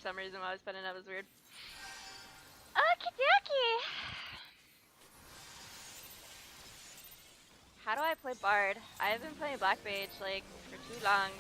some reason why I was putting it up as weird. Okie dokie. How do I play Bard? I've been playing Black Mage like for too long.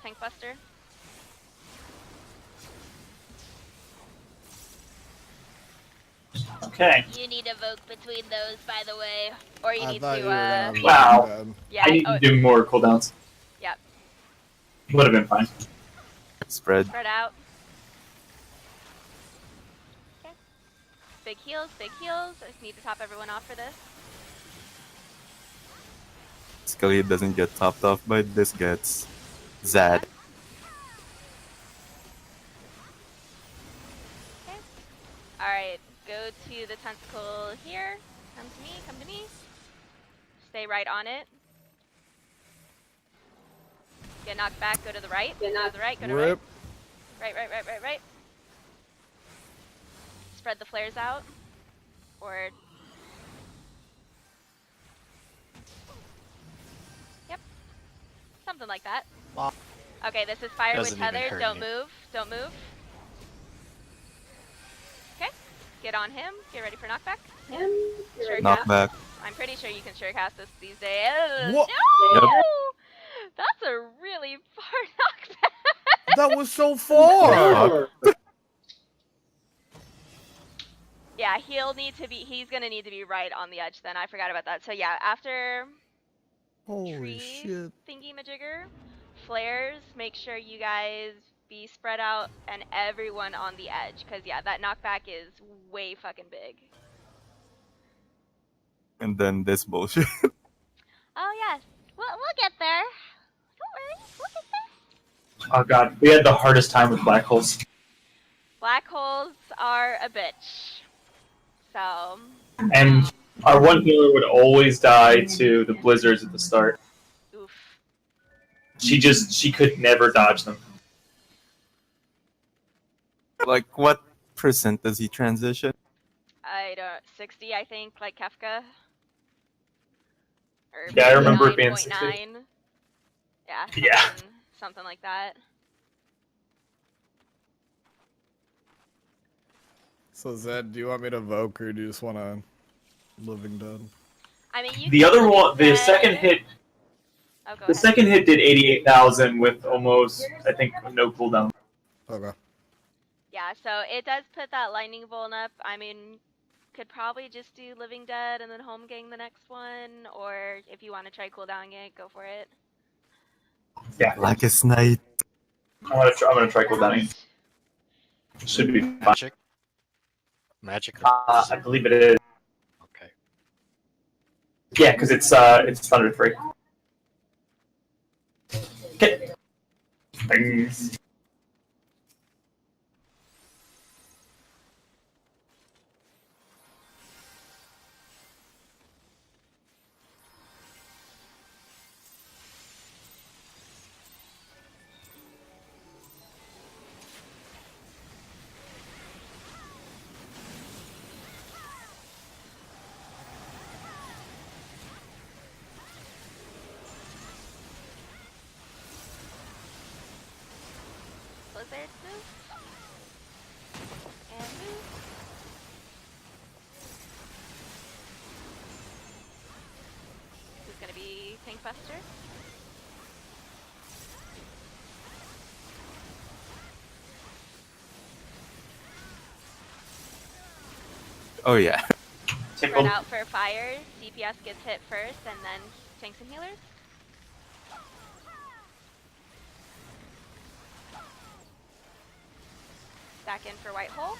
Tank Buster. Okay. You need a vote between those, by the way, or you need to. Wow. Yeah. I need to do more cooldowns. Yep. Would have been fine. Spread. Spread out. Okay. Big heals, big heals. I just need to top everyone off for this. Scully doesn't get topped off, but this gets Zad. Okay. Alright, go to the tentacle here. Come to me, come to me. Stay right on it. Get knocked back, go to the right. Go to the right, go to right. Right. Spread the flares out. Or... Yep. Something like that. Okay, this is fire with tether. Don't move. Don't move. Okay. Get on him. Get ready for knockback. Sure Knockback. I'm pretty sure you can sure cast this these days. What? No! Yep. That's a really far knockback. That was so far. Yeah, he's gonna need to be right on the edge then. I forgot about that. So yeah, after Holy tree shit. thingy-majigger, flares, make sure you guys be spread out and everyone on the edge. Cause yeah, that knockback is way fucking big. And then this bullshit. Oh yes, we'll get there. Don't worry, we'll get there. Oh god, we had the hardest time with black holes. Black holes are a bitch. So. And our one healer would always die to the blizzards at the start. Oof. She could never dodge them. Like, what percent does he transition? I don't 60, I think, like Kefka. Or Yeah, I remember it being 60. 9. Yeah. Yeah. Something like that. So Zed, do you want me to evoke or do you just want to Living Dead? I mean, you The other one, the second hit, Oh, go the ahead. second hit did 88,000 with almost, I think, no cooldown. Okay. Yeah, so it does put that lightning bolt up. I mean, could probably just do Living Dead and then Home Gang the next one, or if you want to try cooldowning it, go for it. Yeah, Blackest Night. I'm gonna try cooldowning. Should be fine. Magic? I believe it is. Okay. Yeah, because it's Thunder 3. Okay. Thanks. Blizzard, move. And move. Who's gonna be Tank Buster? Oh yeah. Spread out for fire. CPS gets hit first, and then tanks and healers. Back in for White Hole.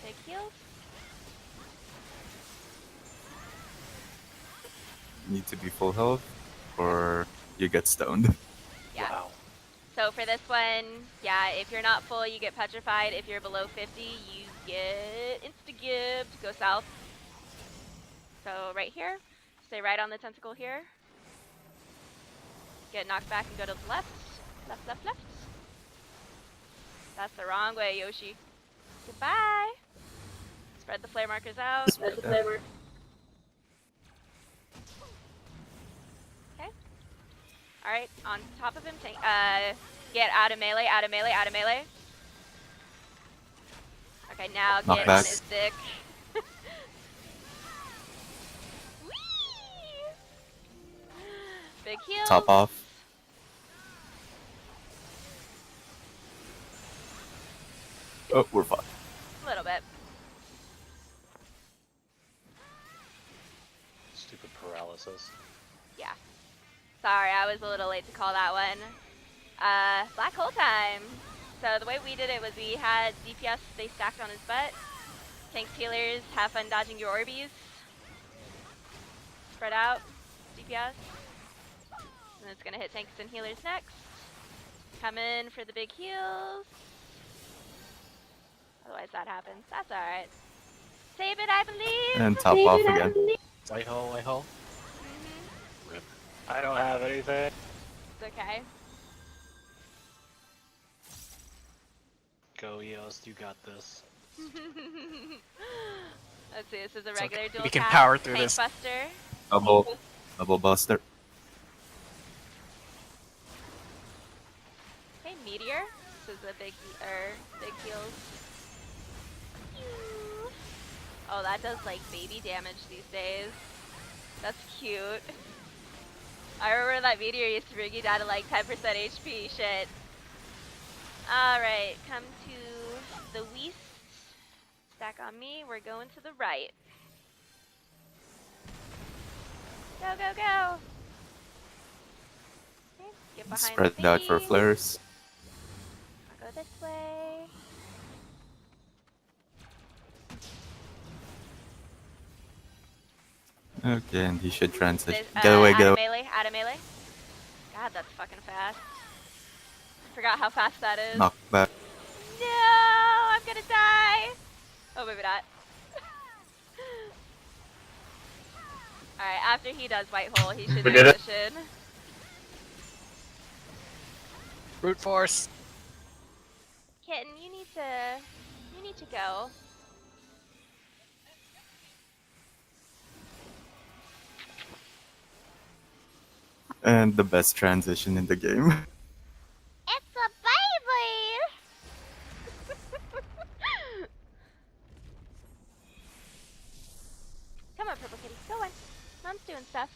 Big heals. Need to be full health, or you get stoned. Yeah. Wow. So for this one, yeah, if you're not full, you get petrified. If you're below 50, you Get insta-gibbed. Go south. So right here. Stay right on the tentacle here. Get knocked back and go to the left. Left, left, left. That's the wrong way, Yoshi. Goodbye. Spread the flare markers out. Spread the flare markers. Okay. Alright, on top of him, get out of melee, out of melee, out of melee. Okay, now Knock get back. on his dick. Big heal. Top off. Oh, we're fucked. A little bit. Stupid paralysis. Yeah. Sorry, I was a little late to call that one. Black hole time. So the way we did it was we had DPS, they stacked on his butt. Tanks, healers, have fun dodging your Orbeez. Spread out, DPS. And it's gonna hit tanks and healers next. Come in for the big heals. Otherwise that happens. That's alright. Save it, I believe! And top off again. White hole, white hole. Mm-hmm. Rip. I don't have anything. It's okay. Go, Eos, you got this. Let's see, this is a It's regular okay. dual We can tap power through tank this. buster. Double buster. Hey, Meteor. This is a big heals. Oh, that does like baby damage these days. That's cute. I remember that Meteor used to bring you down to like 10% HP. Shit. Alright, come to the west. Stack on me. We're going to the right. Go, go, go! Okay, get behind Spread the out for thingies. flares. I'll go this way. Okay, and he should transition. This, Get away, out get of away. melee, out of melee. God, that's fucking fast. Forgot how fast that is. Knock back. No, I'm gonna die. Oh, maybe not. Alright, after he does white hole, he should We did it. transition. Brute force. Kitten, you need to go. And the best transition in the game. It's a baby! Come on, Purple Kitty, go on. Mom's doing stuff.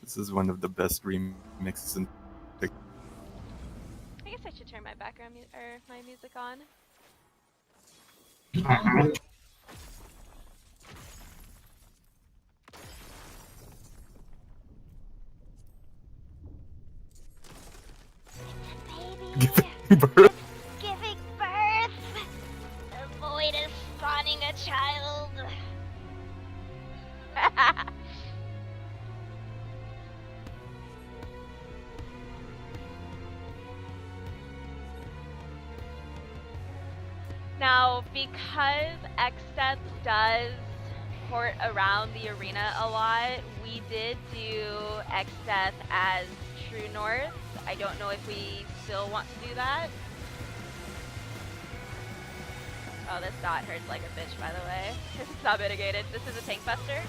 This is one of the best remixes in the I guess I should turn my background or my music on. Baby, birth. giving birth. The void is spawning a child. Now, because ExDaddy does port around the arena a lot, we did do ExDaddy as True North. I don't know if we still want to do that. Oh, this dot hurts like a bitch, by the way. It's not mitigated. This is a tank buster.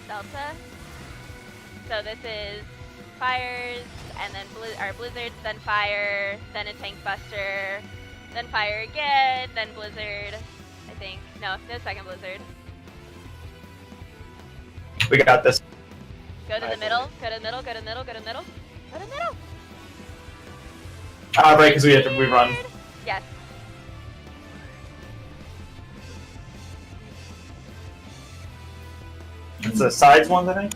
Delta. So this is fires, and then blizzards, then fire, then a tank buster, then fire again, then blizzard. I think. No second blizzard. We got this. Go to I the middle, go to the middle, go to the middle, go to the middle. Go to the middle! Right, because we have to rerun. Yes. It's the sides ones, I think.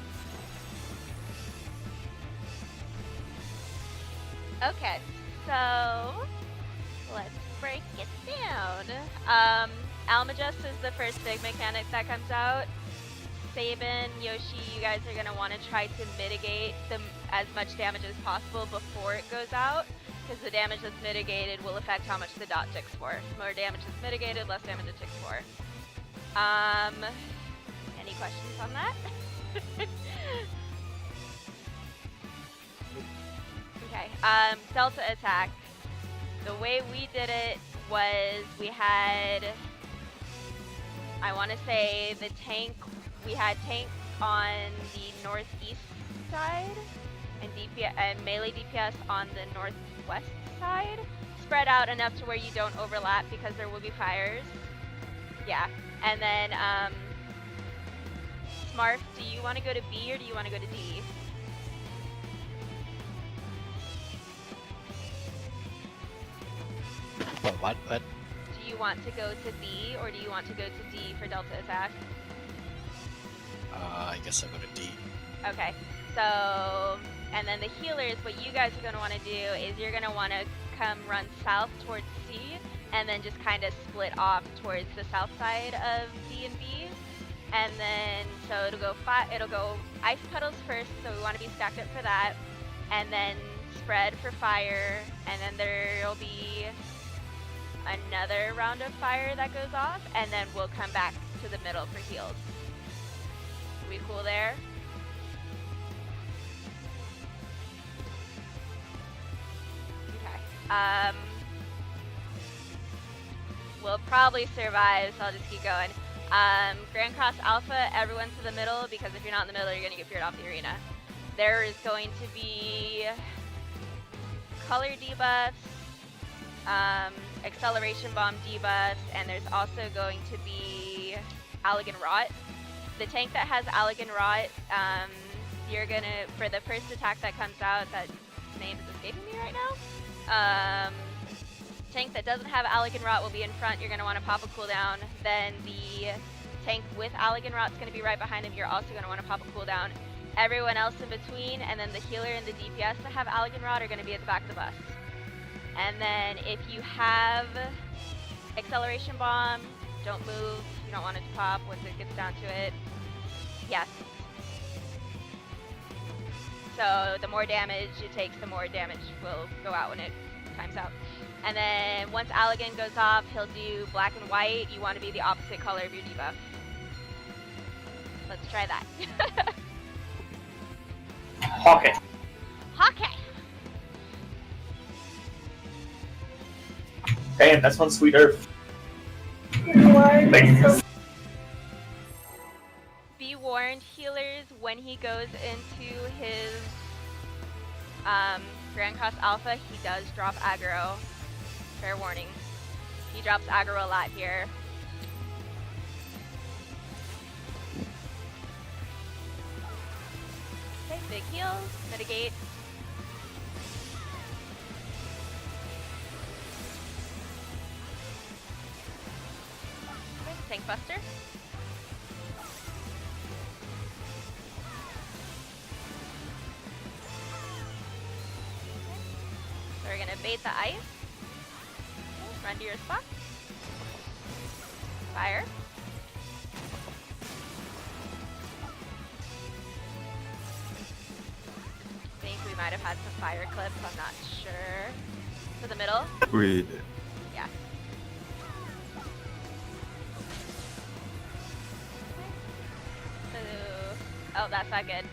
Almajest is the first big mechanic that comes out. Sabin, Yoshi, you guys are gonna want to try to mitigate as much damage as possible before it goes out, because the damage that's mitigated will affect how much the dot ticks for. More damage is mitigated, less damage it ticks for. Any questions on that? Okay, Delta attack. The way we did it was we had, I want to say we had tank on the northeast side and melee DPS on the northwest side, spread out enough to where you don't overlap because there will be fires. Yeah, and then Smarf, do you want to go to B or do you want to go to D? What? Do you want to go to B or do you want to go to D for Delta attack? I guess I'll go to D. Okay, so, and then the healers, what you guys are going to want to do is you're going to want to come run south towards C, and then just kind of split off towards the south side of D and B. And then, so it'll go ice petals first, so we want to be stacked up for that. And then spread for fire, and then there'll be another round of fire that goes off, and then we'll come back to the middle for heals. We cool there? Okay. We'll probably survive, so I'll just keep going. Grand Cross Alpha, everyone to the middle, because if you're not in the middle, you're gonna get feared off the arena. There is going to be color debuffs, acceleration bomb debuffs, and there's also going to be Allagan Rot. The tank that has Allagan Rot, you're gonna, for the first attack that comes out, that name is escaping me right now. Tank that doesn't have Allagan Rot will be in front, you're gonna wanna pop a cooldown. Then the tank with Allagan Rot is gonna be right behind him, you're also gonna wanna pop a cooldown. Everyone else in between, and then the healer and the DPS that have Allagan Rot are gonna be at the back of the bus. And then if you have acceleration bomb, don't move, you don't want it to pop once it gets down to it. Yes. So the more damage it takes, the more damage will go out when it times out. And then once Allagan goes off, he'll do black and white. You want to be the opposite color of your debuff. Let's try that. Okay. Okay. Damn, that's one sweet earth. Thank you. Be warned, healers, when he goes into his Grand Cross Alpha, he does drop aggro. Fair warning. He drops aggro a lot here. Okay, big heals, mitigate. Okay, tank buster. So we're gonna bait the ice. Run to your spot. Fire. I think we might have had some fire clips, I'm not sure. To the middle? We did. Yeah. Oh, that's not good.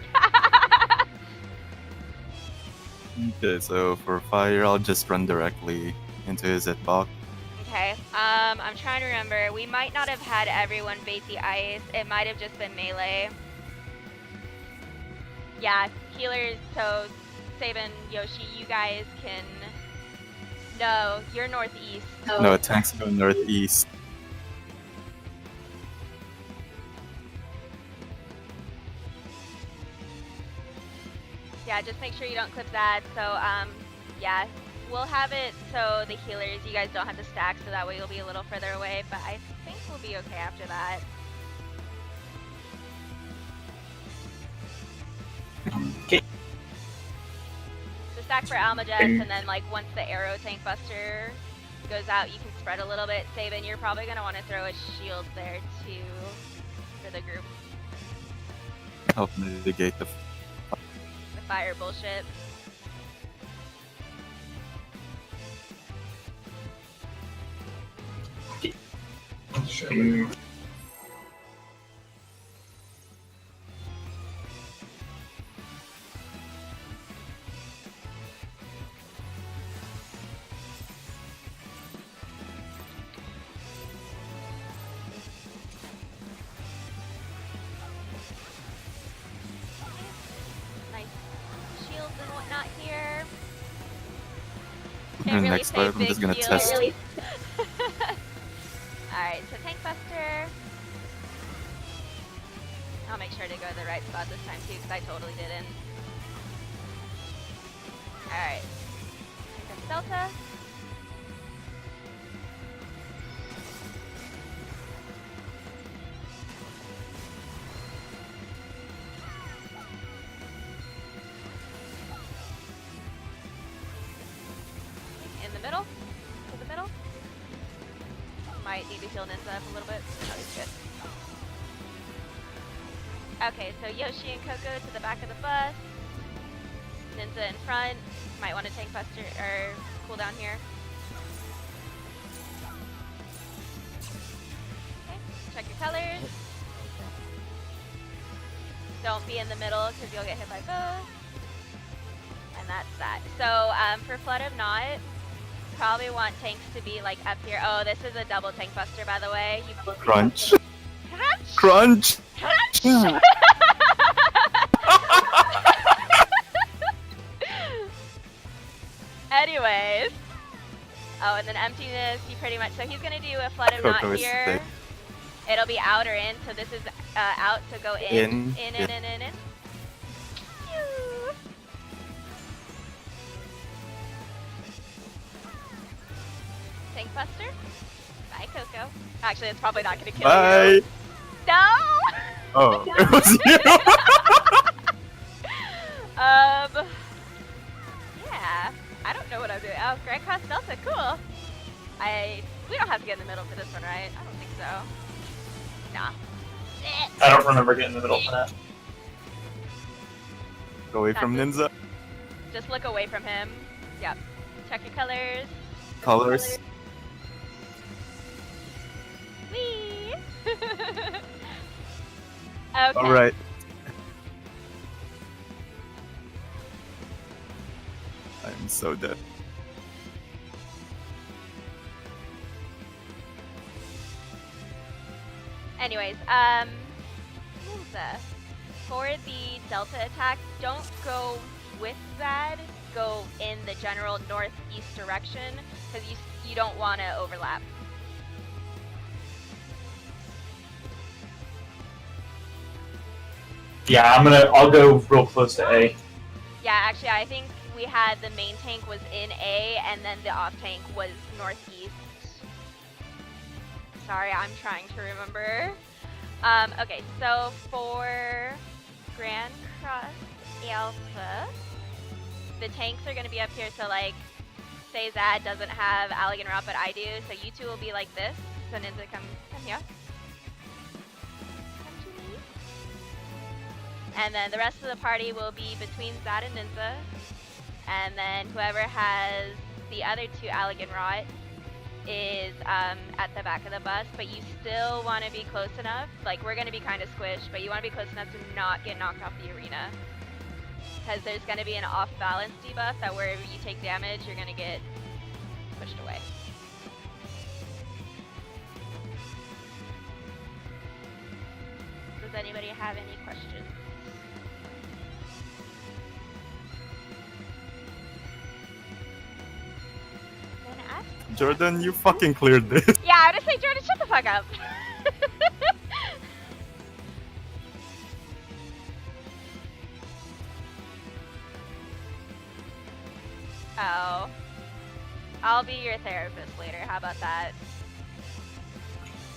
Okay, so for fire, I'll just run directly into his hitbox. Okay, I'm trying to remember. We might not have had everyone bait the ice. It might have just been melee. Yeah, healers, so Sabin, Yoshi, you guys can... No, you're northeast. No, tanks go northeast. Yeah, just make sure you don't clip that. So, yeah, we'll have it so the healers, you guys don't have to stack, so that way you'll be a little further away, but I think we'll be okay after that. Okay. So stack for Almajest, and then, like, once the arrow tank buster goes out, you can spread a little bit. Sabin, you're probably going to want to throw a shield there too for the group. Help mitigate the. The fire bullshit. Nice shields and whatnot here. Can't really Next say part, I'm big just gonna shield. test. Alright, so Tank Buster. I'll make sure to go to the right spot this time too, because I totally didn't. Alright. Delta. In the middle. To the middle. Might need to heal Ninja up a little bit. Oh, he's good. Okay, so Yoshi and Coco to the back of the bus. Ninja in front. Might want to tank buster or cool down here. Okay, check your colors. Don't be in the middle because you'll get hit by both. And that's that. So for Flood of Knot, probably want tanks to be like up here. Oh, this is a double tank buster, by the way. You Crunch. Crunch! Crunch. Anyways. Oh, and then emptiness, you pretty much, so he's gonna do a Flood of Knot Coco is here. sick. It'll be out or in, so this is out, so go in. In. In. Phew. Tank Buster. Bye, Coco. Actually, it's probably not gonna kill Bye. you. No! Oh, it was you. Yeah. I don't know what I'm doing. Oh, Grand Cross Delta, cool. We don't have to get in the middle for this one, right? I don't think so. Nah. I don't remember getting in the middle for that. Go away from Ninja. Just look away from him. Yep. Check your colors. Colors. Whee! Okay. Alright. I'm so dead. Anyways, Ninja. For the Delta attack, don't go with that. Go in the general northeast direction, because you don't want to overlap. Yeah, I'll go real close to A. Yeah, actually, I think we had the main tank was in A, and then the off tank was northeast. Sorry, I'm trying to remember. Okay, so for Grand Cross Alpha, the tanks are going to be up here, so like, say Zad doesn't have Allegan Route, but I do, so you two will be like this. So Ninja, come here. Come to me. And then the rest of the party will be between Zad and Ninja. And then whoever has the other two Allegan Route is at the back of the bus, but you still want to be close enough. Like, we're going to be kind of squished, but you want to be close enough to not get knocked off the arena. Because there's going to be an off-balance debuff that wherever you take damage, you're going to get pushed away. Does anybody have any questions? Jordan, you fucking cleared this. Yeah, I would say, Jordan, shut the fuck up. Oh. I'll be your therapist later. How about that?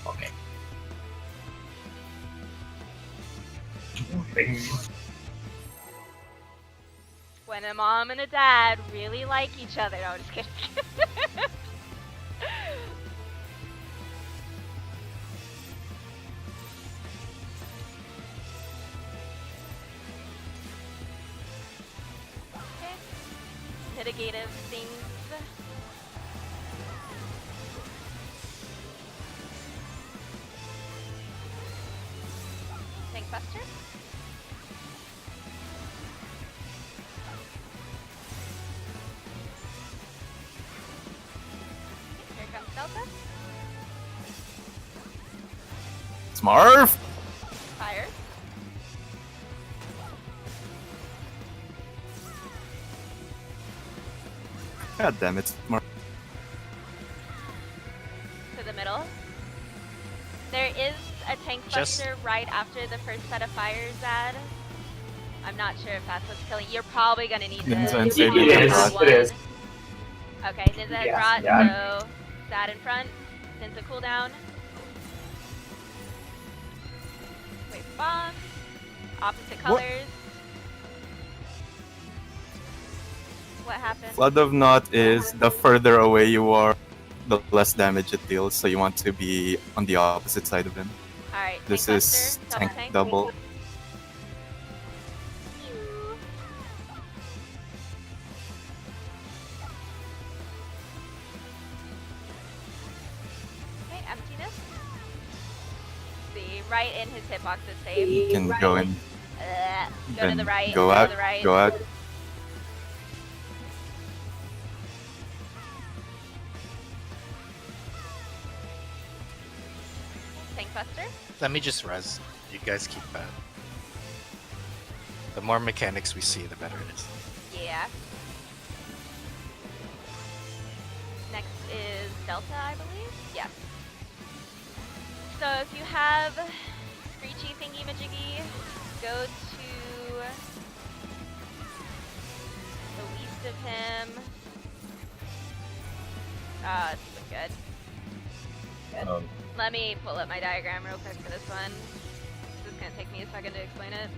Okay. When a mom and a dad really like each other. No, I'm just kidding. mitigative things. Tank Buster. Here comes Delta. Smarf! Fire. God damn it, Smarf. To the middle. There is a tank Just- buster right after the first set of fires, Zad. I'm not sure if that's what's killing. You're probably gonna need to. Ninja and you're Saber probably is, gonna it need is. one. Okay, Ninja has Yeah, brought, yeah. so Zad in front. Ninja cooldown. Wave bomb. Opposite colors. What happened? Flood of Knot is the further away you are, the less damage it deals, so you want to be on the opposite side of him. Alright, This tank is buster, tank tank. double. Okay, emptiness. See, right in his hitbox is safe. You can go in, Go to then the right, go go out, to the right. go out. Tank buster. Let me just res. You guys keep that. The more mechanics we see, the better it is. Yeah. Next is Delta, I believe. Yes. So if you have Screechy Thingy Majiggy, go to the least of him. Ah, this is good. Let me pull up my diagram real quick for this one. This is gonna take me a second to explain it.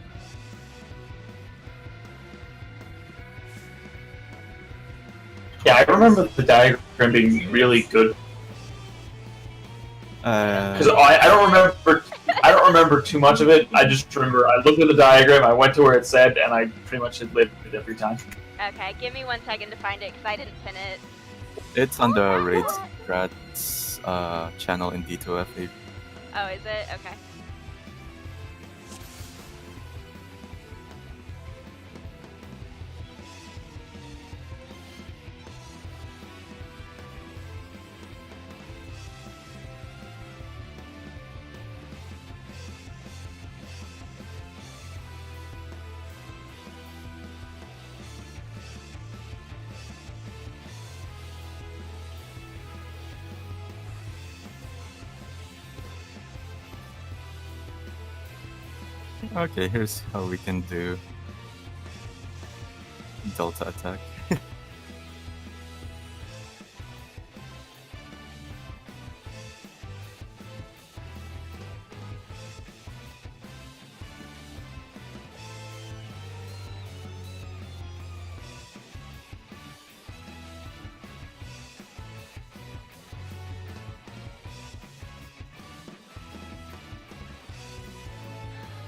Yeah, I remember the diagram being really good because I don't remember too much of it. I just remember I looked at the diagram, I went to where it said, and I pretty much had lived it every time. Okay, give me 1 second to find it because I didn't pin it. It's on the Raid Strats channel in D2F. Oh, is it? Okay. Okay, here's how we can do Delta attack.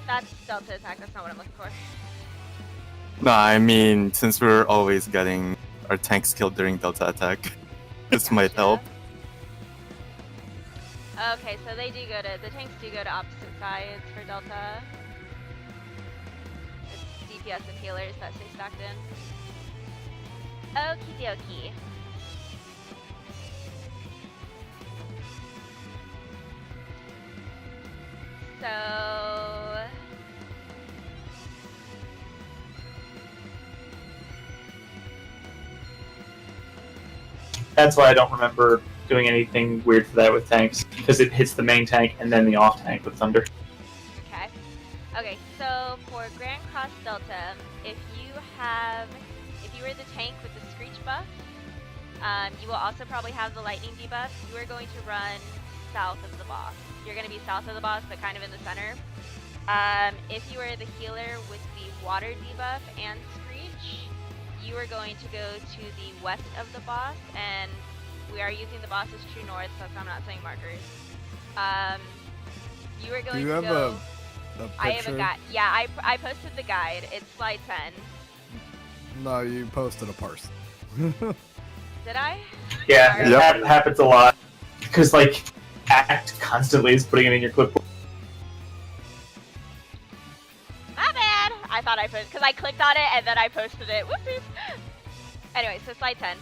That's Delta attack, that's not what I'm looking for. No, I mean, since we're always getting our tanks killed during Delta attack, this might help. Okay, so they do go to, the tanks do go to opposite sides for Delta. It's DPS and healers that stay stacked in. Okie dokie. So... That's why I don't remember doing anything weird for that with tanks, because it hits the main tank and then the off tank with thunder. Okay. Okay, so for Grand Cross Delta, if you were the tank with the Screech buff, you will also probably have the lightning debuff. You are going to run south of the boss. You're going to be south of the boss, but kind of in the center. If you are the healer with the water debuff and Screech, you are going to go to the west of the boss, and we are using the boss's true north, so I'm not saying markers. You are going Do you to have go... a picture? I have a guide. Yeah, I posted the guide. It's slide 10. No, you posted a parse. Did I? Yeah, Sorry. it Yep. happens a lot. Because, like, Act constantly is putting it in your clipboard. My bad! I thought I put, because I clicked on it and then I posted it. Whoopsies! Anyway, so slide 10.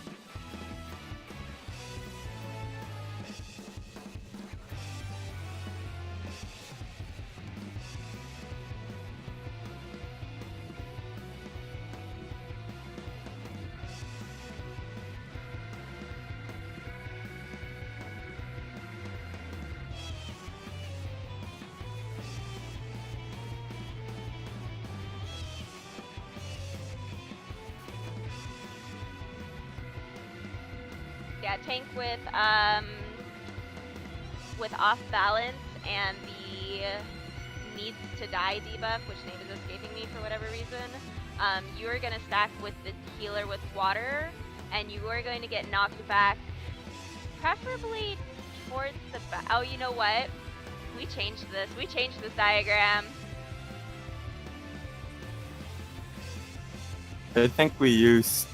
Yeah, tank with off balance and the needs to die debuff, which name is escaping me for whatever reason. You are gonna stack with the healer with water, and you are going to get knocked back, preferably towards the back. Oh, you know what? We changed this. We changed this diagram. I think we used.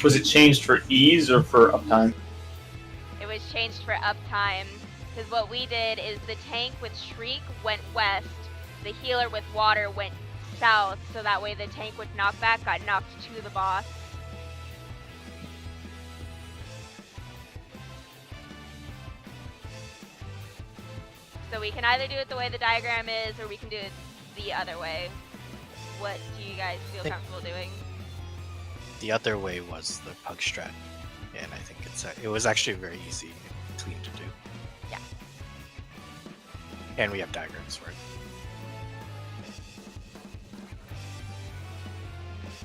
Was it changed for ease or for uptime? It was changed for uptime, because what we did is the tank with Shriek went west, the healer with water went south, so that way the tank with knockback got knocked to the boss. So we can either do it the way the diagram is, or we can do it the other way. What do you guys feel comfortable doing? The other way was the pug strat, and I think it was actually very easy and clean to do. Yeah. And we have diagrams for it.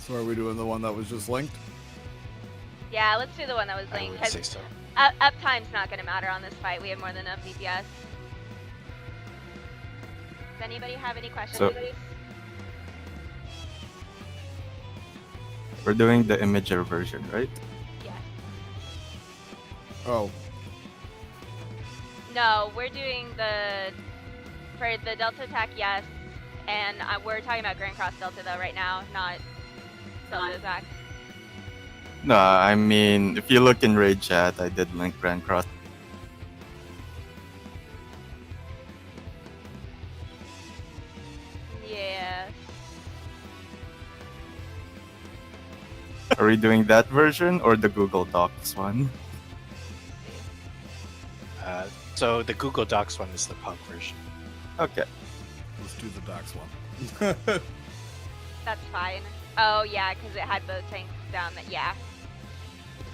So are we doing the one that was just linked? Yeah, let's do the one that was I linked. would say so. Uptime's not going to matter on this fight. We have more than enough DPS. Does anybody have any questions, So- please? We're doing the imager version, right? Yes. Oh, No, we're doing for the Delta attack, yes. And we're talking about Grand Cross Delta, though, right now, not Delta attack. No, I mean, if you look in raid chat, I did link Grand Cross. Yes. Are we doing that version or the Google Docs one? So the Google Docs one is the pug version. Okay. let's do the Docs one. That's fine. Oh, yeah, because it had both tanks down. Yeah.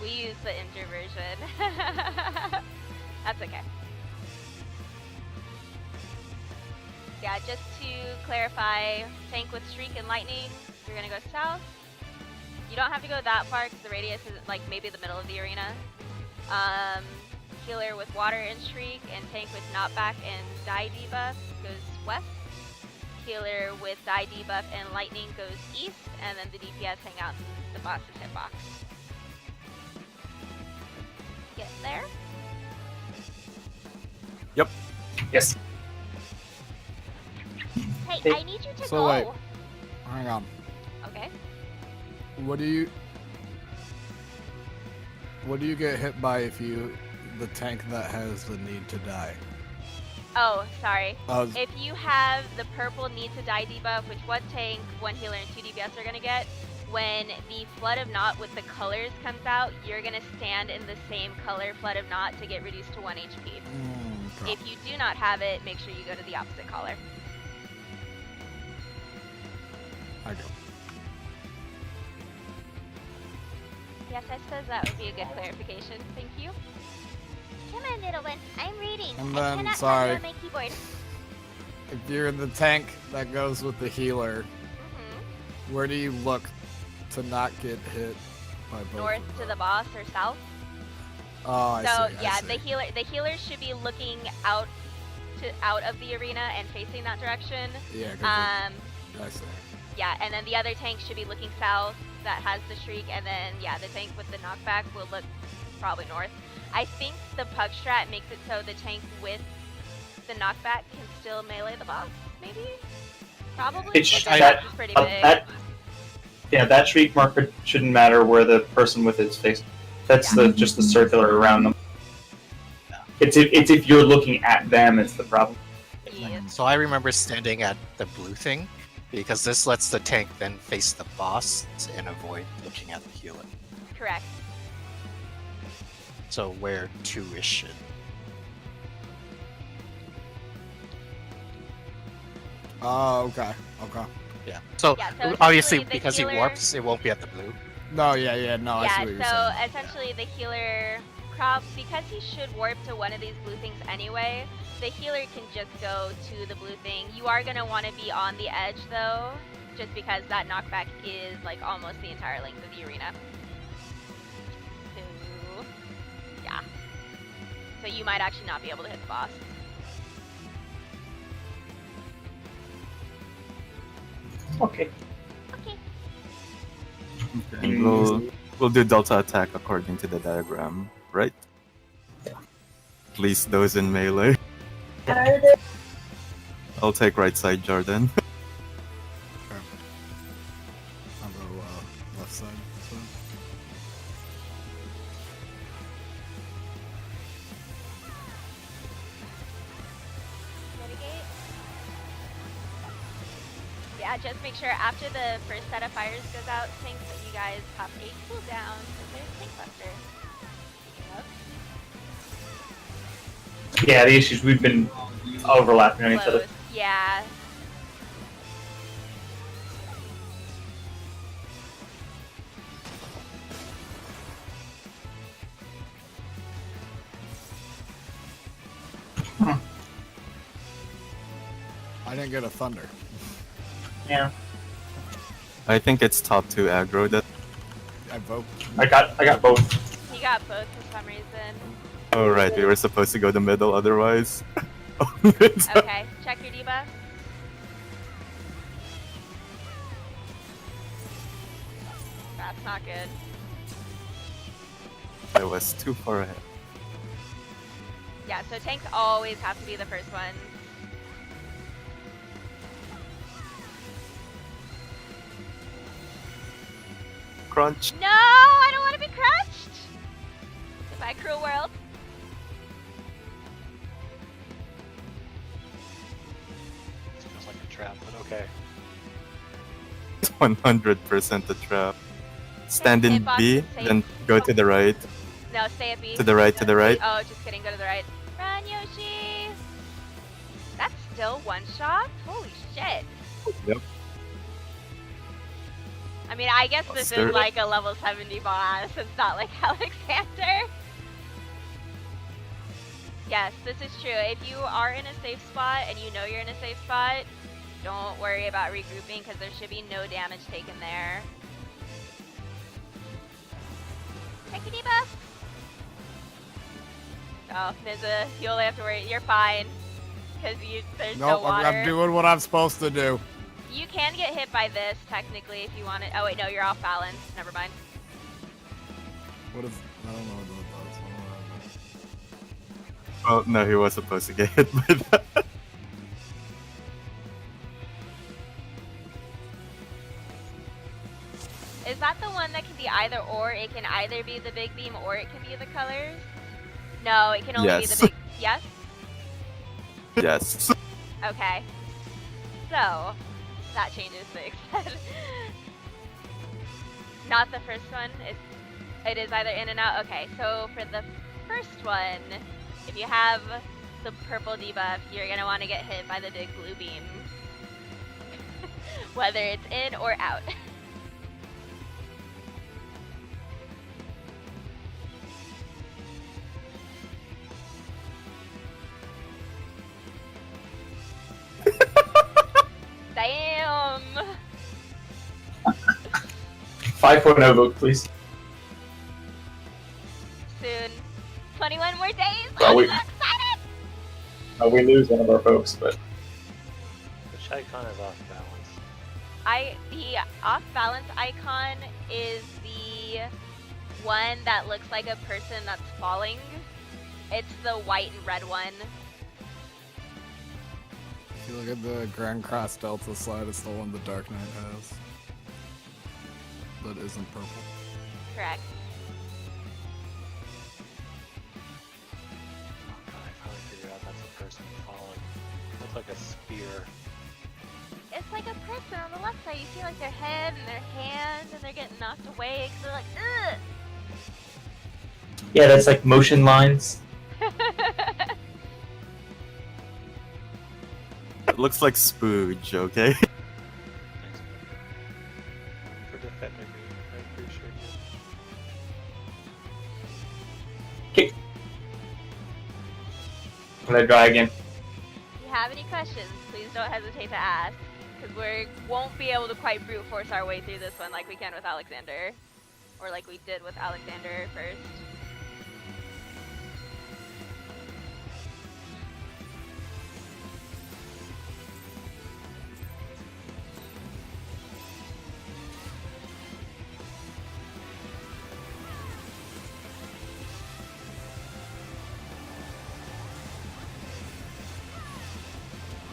We use the Inter version. That's okay. Yeah, just to clarify, tank with Shriek and Lightning, you're going to go south. You don't have to go that far because the radius is like maybe the middle of the arena. Healer with water and Shriek, and tank with knockback and die debuff goes west. Healer with die debuff and lightning goes east, and then the DPS hang out in the boss's hitbox. Get there? Yes. Hey, I need you to So go. wait. Hang on. Okay. What do you get hit by if you the tank that has the need to die? Oh, sorry. Was If you have the purple need to die debuff, which one tank, one healer, and 2 DPS are gonna get, when the Flood of Naught with the colors comes out, you're gonna stand in the same color Flood of Naught to get reduced to 1 HP. okay. If you do not have it, make sure you go to the opposite color. I go. Yes, I suppose that would be a good clarification. Thank you. Come on, little one. I'm reading. And I then, cannot sorry. find it on my keyboard. If you're in the tank that goes with the healer, Mm-hmm. where do you look to not get hit by both? North of to them? the boss or south? Oh, I So see. yeah, I see. the healer should be looking out of the arena and facing that direction. Yeah, 'cause Um, I see. yeah, and then the other tank should be looking south. That has the Shriek, and then yeah, the tank with the knockback will look probably north. I think the pug strat makes it so the tank with the knockback can still melee the boss, maybe? Probably It's because that, this is pretty big. that shriek marker shouldn't matter where the person with it's face. That's just the circular around them. It's if you're looking at them, it's the problem. Yes. So I remember standing at the blue thing, because this lets the tank then face the boss and avoid looking at the healer. Correct. So where 2-ish should. Oh, okay. Yeah. So, Yeah, so obviously, essentially the because healer- he warps, it won't be at the blue. No, no, I see Yeah, what you're so saying. essentially the healer, because he should warp to one of these blue things anyway, the healer can just go to the blue thing. You are going to want to be on the edge though, just because that knockback is like almost the entire length of the arena. So, yeah. So you might actually not be able to hit the boss. Okay. Okay. And we'll do delta attack according to the diagram, right? At least those in melee. I'll take right side, Jordan. I'll go left side. So. Mitigate. Yeah, just make sure after the first set of fires goes out, tanks that you guys have a cooldown, because there's tank buster. Yep. Yeah, the issues we've been overlapping on each other. Close. Yeah. I didn't get a thunder. Yeah. I think it's top 2 aggro that. I vote. I got both. He got both for some reason. Oh right, we were supposed to go the middle otherwise. Okay, check your debuff. That's not good. I was too far ahead. Yeah, so tanks always have to be the first ones. Crunch. No, I don't want to be crushed! Goodbye, cruel world. Feels like a trap, but okay. 100% a trap. Stand in Hitbox B, is safe. then go to the right. No, stay at B. To the right, to the right. Oh, just kidding, go to the right. Run, Yoshi! That's still one shot? Holy shit. Yep. I mean, I guess this Buster. is like a level 70 boss. It's not like Alexander. Yes, this is true. If you are in a safe spot and you know you're in a safe spot, don't worry about regrouping because there should be no damage taken there. Check your debuff. Oh, Nizza, you only have to worry. You're fine. Because there's no Nope, water. I'm doing what I'm supposed to do. You can get hit by this, technically, if you want it. Oh, wait, no, you're off balance. Never mind. What is? I don't know what that does. Oh no, he was supposed to get hit by that. Is that the one that can be either or? It can either be the big beam or it can be the colors? No, it can only be Yes. the big... Yes? Yes. Okay. So, that changes things. Not the first one. It is either in and out. Okay, so for the first one, if you have the purple debuff, you're going to want to get hit by the big blue beam. Whether it's in or out. Damn! 5.0 vote, please. Soon. 21 more days! Well, I'm we- so excited! We lose one of our folks, but Which icon is off balance? The off balance icon is the one that looks like a person that's falling. It's the white and red one. If you look at the Grand Cross Delta slide, it's the one the Dark Knight has. That isn't purple. Correct. Oh god, I finally figured out that's a person falling. It looks like a spear. It's like a person on the left side. You see like their head and their hand, and they're getting knocked away because they're like, ugh. Yeah, that's like motion lines. It looks like spooge, okay? Thanks for defending me. I appreciate you. Kick. Can I try again? If you have any questions, please don't hesitate to ask, because we won't be able to quite brute force our way through this one like we can with Alexander, or like we did with Alexander first.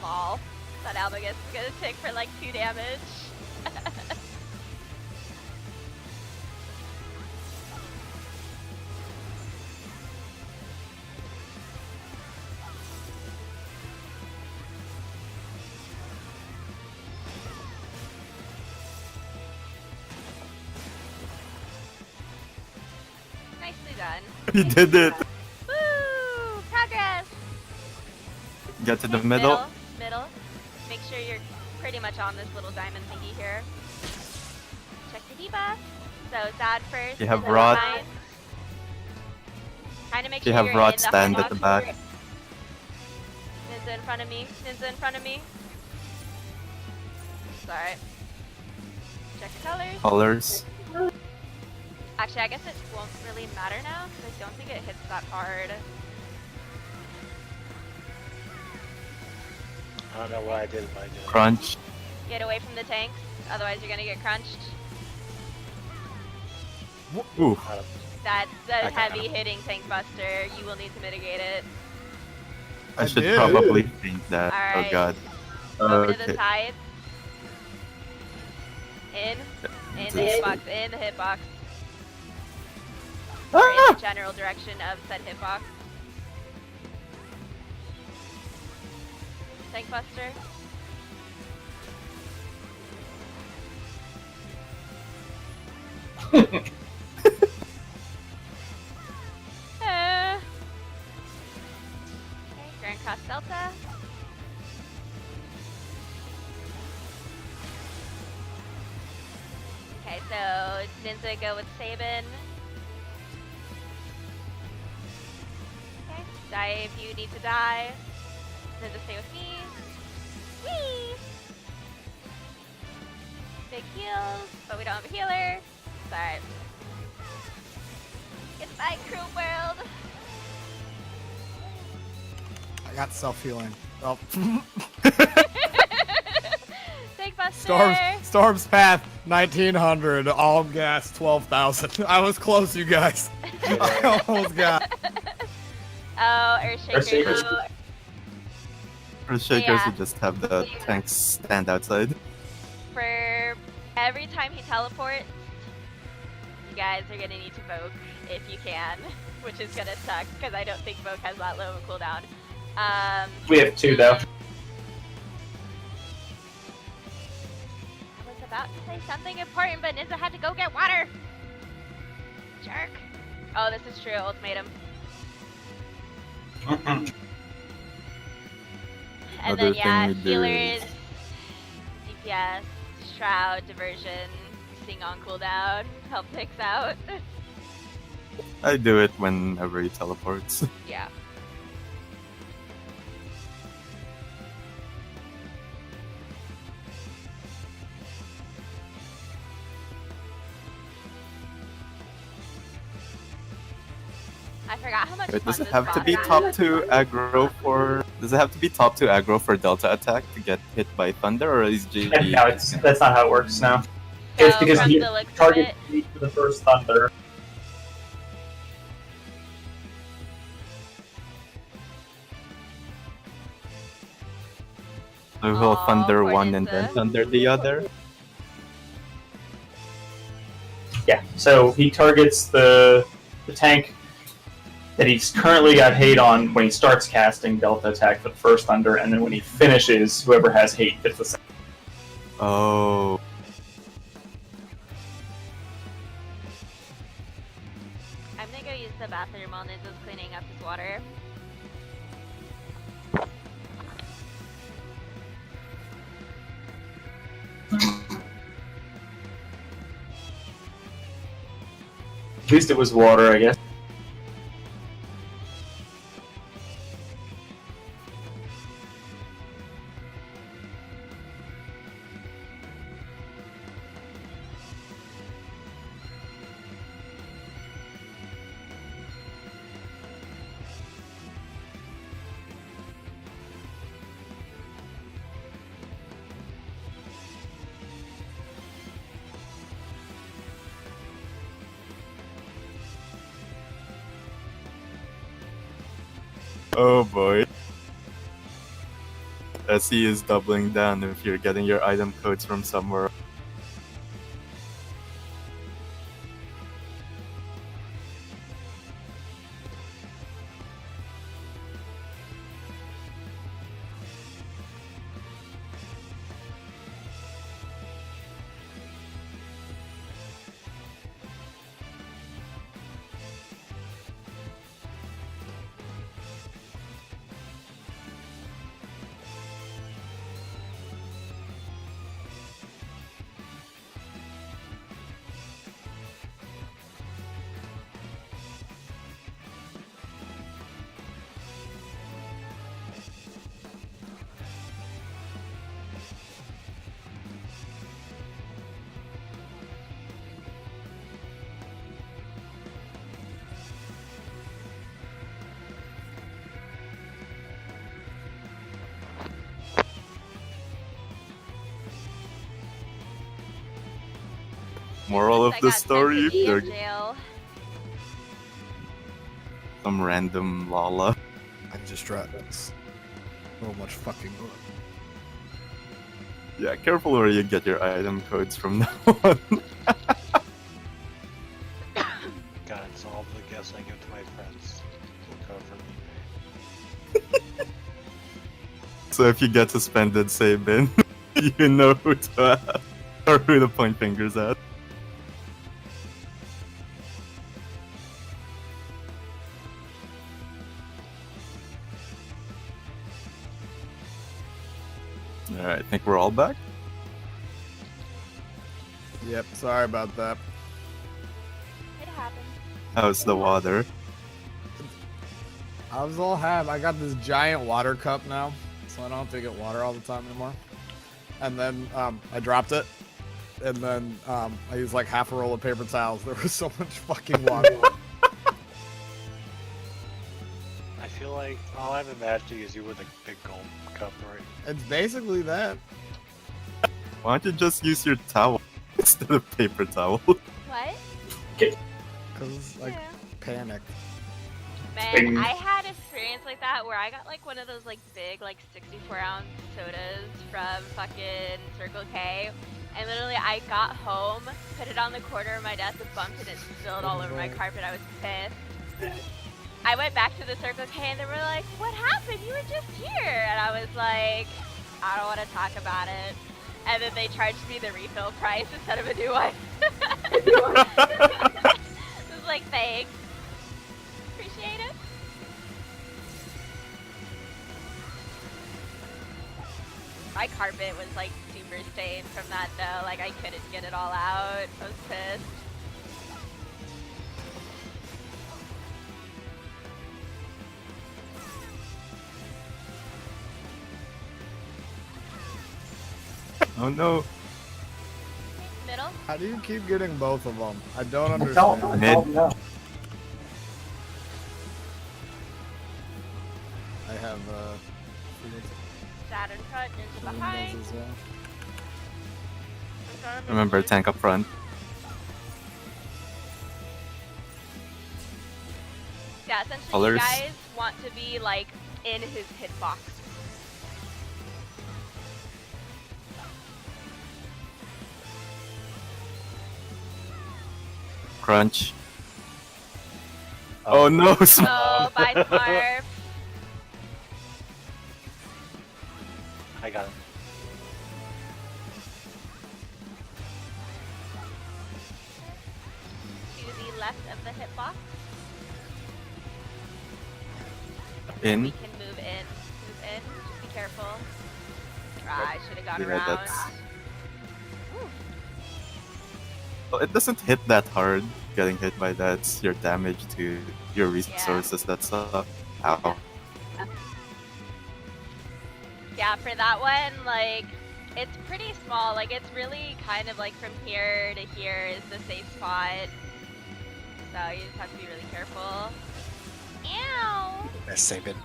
Lol. That Albagus is gonna tick for like 2 damage. Nicely done. You did it! Woo! Progress! Get to the Okay, middle. Middle. Make sure you're pretty much on this little diamond thingy here. Check the debuff. So Zad first. You have and then Rod. Vine. Kind of make You sure have you're Rod in stand the at the back. Ninja in front of me. Ninja in front of me. It's alright. Check the colors. Colors. Actually, I guess it won't really matter now because I don't think it hits that hard. I don't know what I did, but I did. Crunch. Get away from the tanks, otherwise you're gonna get crunched. Ooh. That's a got heavy him. hitting tank buster. You will need to mitigate it. I I should did. probably think that. Alright. Oh god. Over to the Okay. side. In the hitbox. In the hitbox. Or in the general direction of said hitbox. Tank buster. Okay, Grand Cross Delta. Okay, so Ninja go with Sabin. Okay, die if you need to die. Ninja stay with me. Whee! Big heals, but we don't have a healer. It's alright. Goodbye, cruel world. I got self-healing. Oh. Tank buster. Storm's Path, 1900. All gas, 12,000. I was close, you guys. I almost got. Oh, Earthshakers. Earthshakers. For Shakers, Yeah. you just have the tanks stand outside. For every time he teleports, you guys are gonna need to Vogue if you can, which is gonna suck because I don't think Vogue has that low of a cooldown. We have 2 though. I was about to say something important, but Ninja had to go get water. Jerk. Oh, this is true. Ultimatum. And Other then yeah, thing we do healers, is- DPS, Shroud, Diversion, Sing on cooldown, help ticks out. I do it whenever he teleports. Yeah. I forgot how much Wait, fun does it this have to boss be is. top 2 aggro for? Does it have to be top 2 aggro for Delta attack to get hit by thunder, or is GG? No, that's not how it works now. So, It's because from you the looks of target it, me for the first thunder. will Aw, thunder poor one and then Ninja. thunder the other. Yeah, so he targets the tank that he's currently got hate on when he starts casting Delta Attack for the first thunder, and then when he finishes, whoever has hate gets the second. Oh. I'm gonna go use the bathroom while Ninja's cleaning up his water. At least it was water, I guess. Oh boy. SE is doubling down if you're getting your item codes from somewhere. Moral of I the got sent to story, be in they're jail. some random Lala. I'm distracted. So much fucking good. Yeah, careful where you get your item codes from now on. God, it's all the gifts I give to my friends. Will go from eBay. So if you get suspended, say bin, you know who to ask, or who to point fingers at. Alright, I think we're all back. Yep, sorry about that. It happens. How's the water? I was all happy. I got this giant water cup now, so I don't have to get water all the time anymore. And then I dropped it, and then I used like half a roll of paper towels. There was so much fucking water. I feel like all I'm imagining is you with a big gold cup, right? It's basically that. Why don't you just use your towel instead of paper towel? What? Cause like Yeah. panicked. Man, Bing. I had experience like that where I got like one of those like big like 64-ounce sodas from fucking Circle K, and literally I got home, put it on the corner of my desk, and bumped it and spilled all over my carpet. I was pissed. I went back to the Circle K and they were like, "What happened? You were just here." And I was like, "I don't want to talk about it." And then they charged me the refill price instead of a new one. It was like, thanks. Appreciate it. My carpet was like super stained from that though. Like I couldn't get it all out. I was pissed. Oh no. Middle? How do you keep getting both of them? I don't I understand. don't Mid. know. I have Saturn front, Ninja behind. those as well. Remember, tank up front. Yeah, essentially Colors. you guys want to be like in his hitbox. crunch. Oh no, Oh, bye, Smurf. I got him. To the left of the hitbox. We in. can move in. Move in. Just be careful. Ah, I should have gone Yeah, around. that's- Whew. Well, it doesn't hit that hard. Getting hit by that's your damage to your resources. That stuff. Ow. Yeah, for that one, like, it's pretty small. Like, it's really kind of like from here to here is the safe spot. So you just have to be really careful. Ow! Nice Sabin.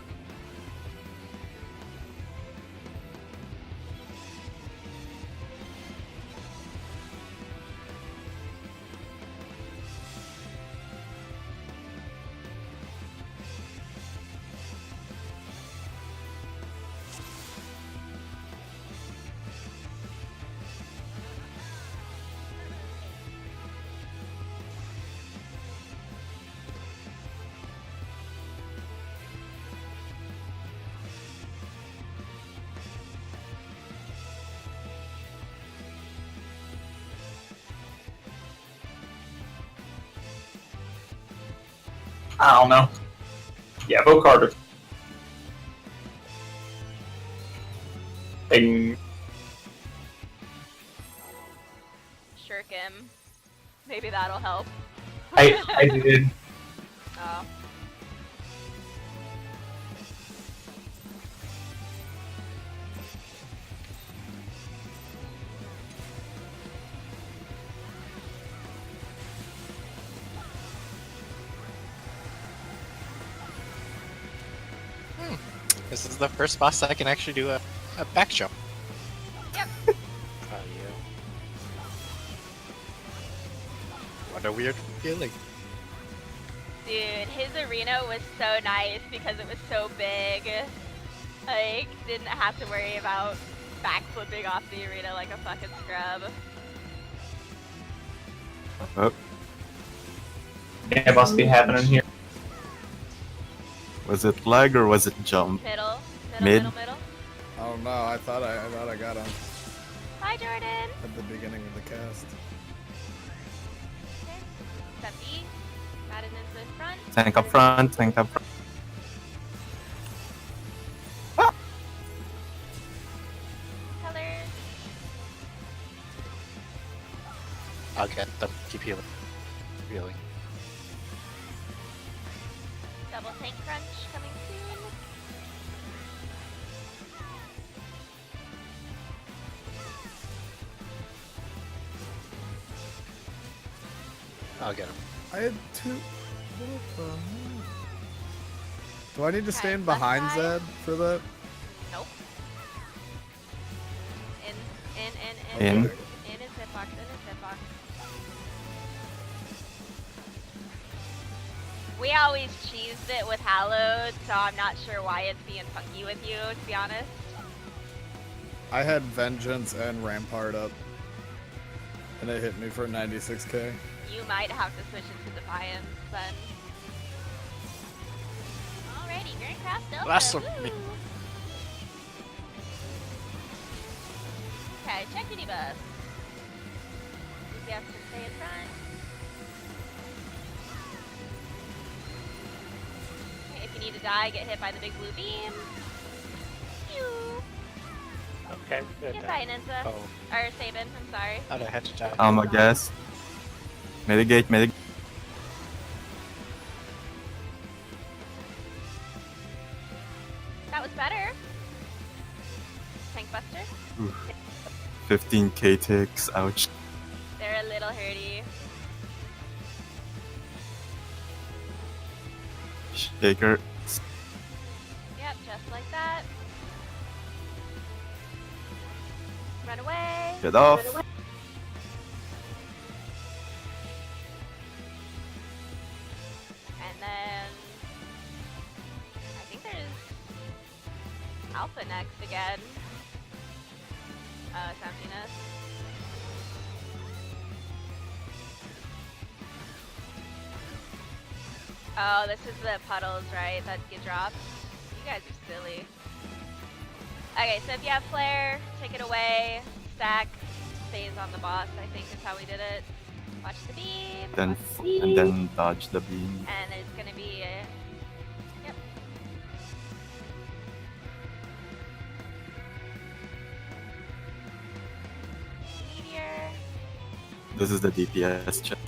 I don't know. Yeah, vote Carter. Bing. Shirk him. Maybe that'll help. I did. Oh. This is the first boss I can actually do a back jump. Yep. Oh, you. What a weird feeling. Dude, his arena was so nice because it was so big. Like, didn't have to worry about backflipping off the arena like a fucking scrub. Oh, Yeah, it must be happening here. was it lag or was it jump? Middle, Mid. middle. Oh no, I thought I got him Hi, Jordan. at the beginning of the cast. Okay. Step B. Got it into the front. Tank up front, tank up front. Color. I'll get them. Keep healing. Healing. Double tank crunch coming soon. I'll get him. I had two. What the hell? Do I need to Okay, stand left behind side. Zed for that? Nope. In. In. In his hitbox, in his hitbox. We always cheesed it with Hallowed, so I'm not sure why it's being funky with you, to be honest. I had Vengeance and Rampart up, and it hit me for 96k. You might have to switch into Defiance then. Alrighty, Grand Craft Delta. Last one. Woo! Okay, check your debuff. You have to stay in front. Okay, if you need to die, get hit by the big blue beam. Pew! Okay, good. Get by Ninja. Oh, Or Sabin, I'm sorry. thought I had to die. I guess. Mitigate, mitigate. That was better. Tank Buster. 15k ticks, ouch. They're a little hurty. Shaker. Yep, just like that. Run away. Get off. Run away. And then I think there's Alpha next again. It's emptiness. Oh, this is the puddles, right? That get dropped. You guys are silly. Okay, so if you have flare, take it away. Stack stays on the boss, I think is how we did it. Watch the beam. Then Watch the beam. and then dodge the beam. And there's gonna be a... Yep. Meteor. This is the DPS check.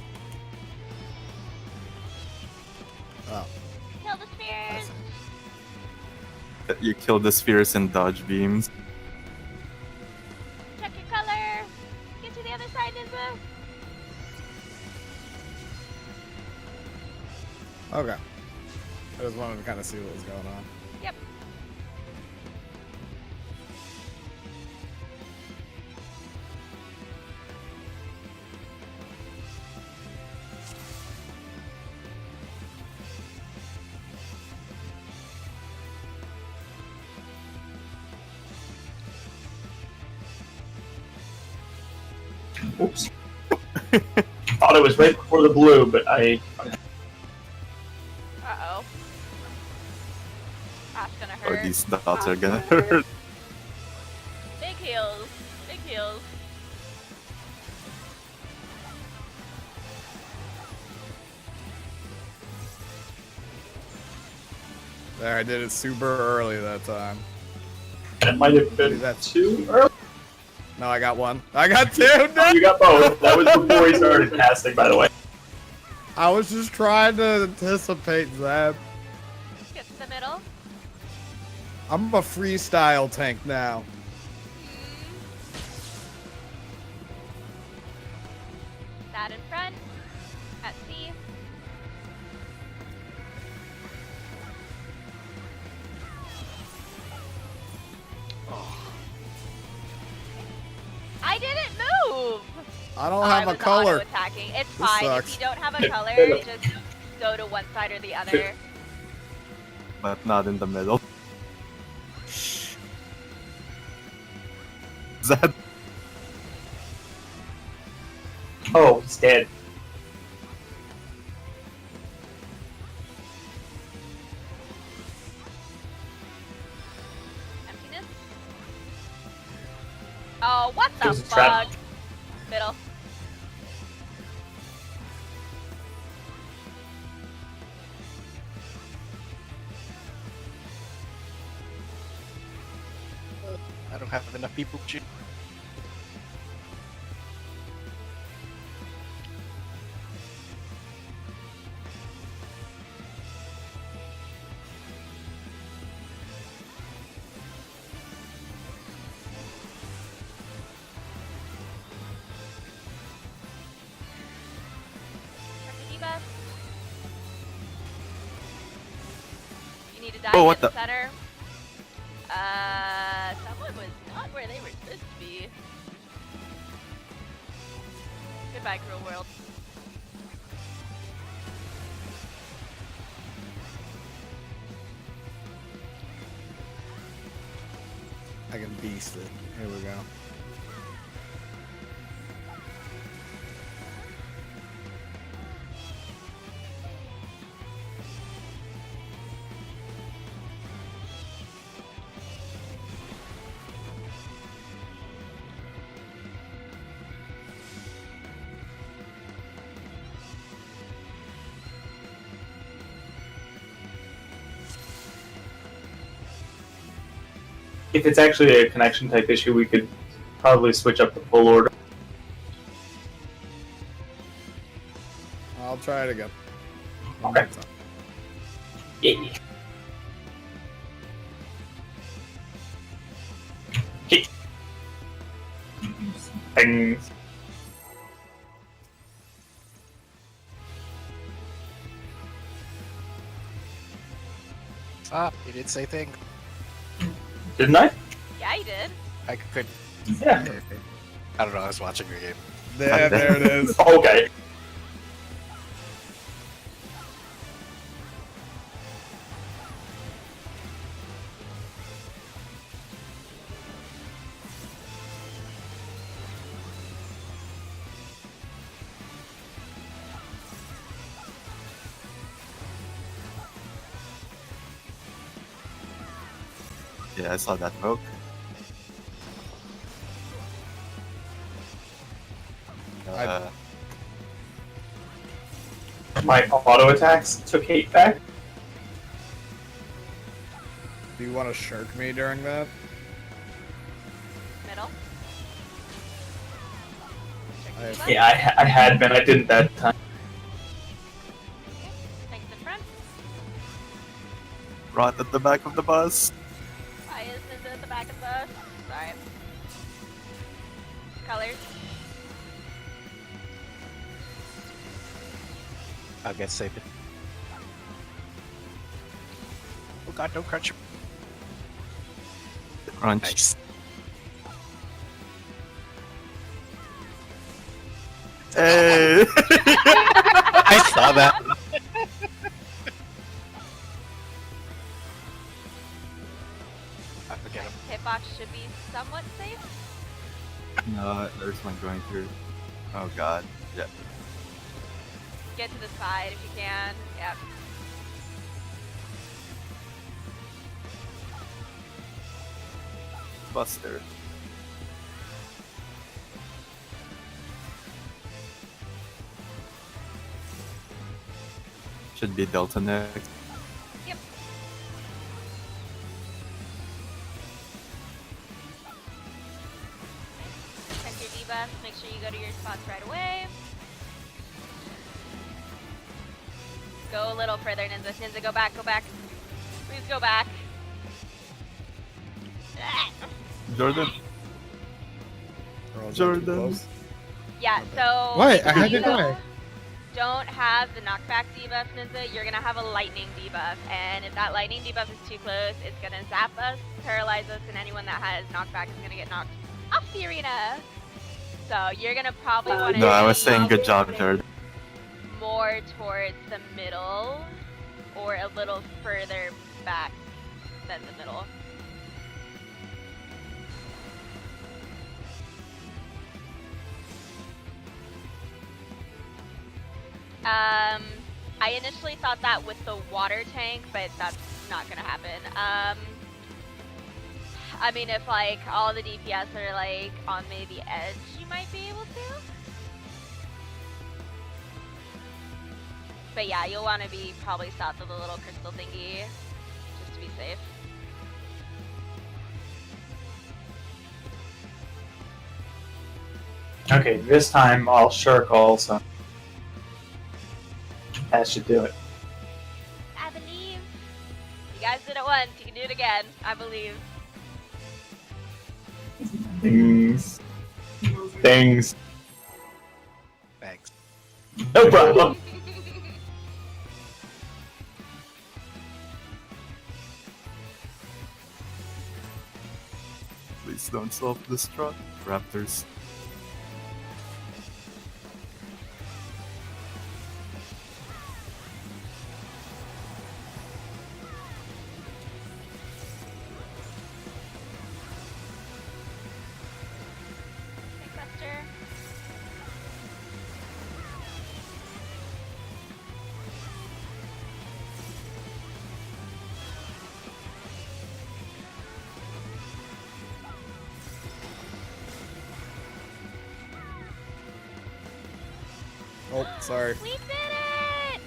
Oh. Kill the spheres. You kill the spheres and dodge beams. Check your color. Get to the other side, Nizza. Okay. I just wanted to kind of see what was going on. Yep. Oops. Thought it was right before the blue, but I. Uh-oh. That's gonna Or hurt. these dots are gonna hurt. Big heals. Big heals. There, I did it super early that time. It might have been Maybe that's- too early. No, I got one. I got two. No! You got both. That was before he started casting, by the way. I was just trying to anticipate that. Get to the middle. I'm a freestyle tank now. That in front. At C. I didn't move! I don't I have a was color. auto-attacking. It's This fine. sucks. If you don't have a color, just go to one side or the other. But not in the middle. That Oh, he's dead. Emptiness. Oh, what the There's a trap. fuck? Middle. I don't have enough people. Check the debuff. You need to die Oh, in what the the- center. Someone was not where they were supposed to be. Goodbye, cruel world. I can beast it. Here we go. If it's actually a connection type issue, we could probably switch up the pull order. I'll try it again. Okay. Yeah. Hit. Bang. Ah, you did say thing. Didn't I? Yeah, you did. I could. Yeah. I don't know. I was watching your game. There it is. Okay. Yeah, I saw that poke. My auto attacks took 8 back. Do you want to shirk me during that? Middle. I- Check Yeah, I had been. I didn't that time. Thanks in front. Rot at the back of the bus. Why is Ninja at the back of the bus? Sorry. Colors. I'll get saved. Oh god, don't crunch. Crunch. Nice. Hey! I saw that. I'll get him. Hitbox should be somewhat safe. No, there's one going through. Oh god. Yeah. Get to the side if you can. Yep. Buster. Should be Delta next. Yep. Check your debuffs. Make sure you go to your spots right away. Go a little further, Ninja. Ninja, go back, go back. Please go back. Jordan. Or was that too Jordan. close? Yeah, so What? I had you to die. don't have the knockback debuff, Ninja, you're gonna have a lightning debuff. And if that lightning debuff is too close, it's gonna zap us, paralyze us, and anyone that has knockback is gonna get knocked off the arena. So you're gonna probably want to No, I was saying good job, Jordan. more towards the middle or a little further back than the middle. I initially thought that with the water tank, but that's not gonna happen. I mean, if like all the DPS are like on maybe edge, you might be able to. But yeah, you'll want to be probably south of the little crystal thingy, just to be safe. Okay, this time I'll shirk also. That should do it. I believe. You guys did it once, you can do it again. I believe. Things. Things. Thanks. No problem. Please don't self-destruct, Raptors. Hey, Buster. Oh, sorry. We did it!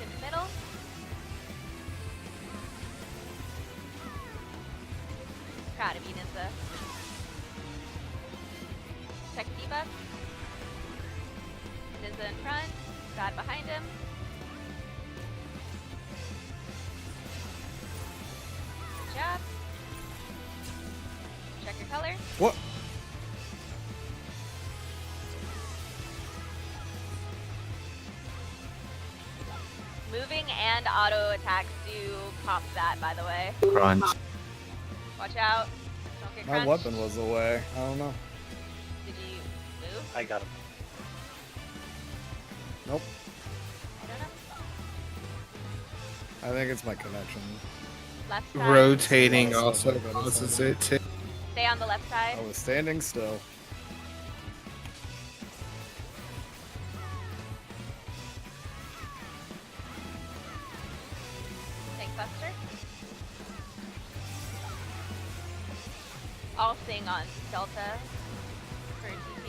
In the middle. Proud of you, Ninja. Check debuff. Ninja in front. God behind him. Good job. Check your color. What? Moving and auto attacks do pop that, by the way. Crunch. Watch out. Don't get My crunched. weapon was away. I don't know. Did you move? I got him. Nope. I don't know. I think it's my connection. Left side. Rotating Yes, also that's what I causes said. it too. Stay on the left side. I was standing still. Thanks, Buster. I'll sing on Delta for TP.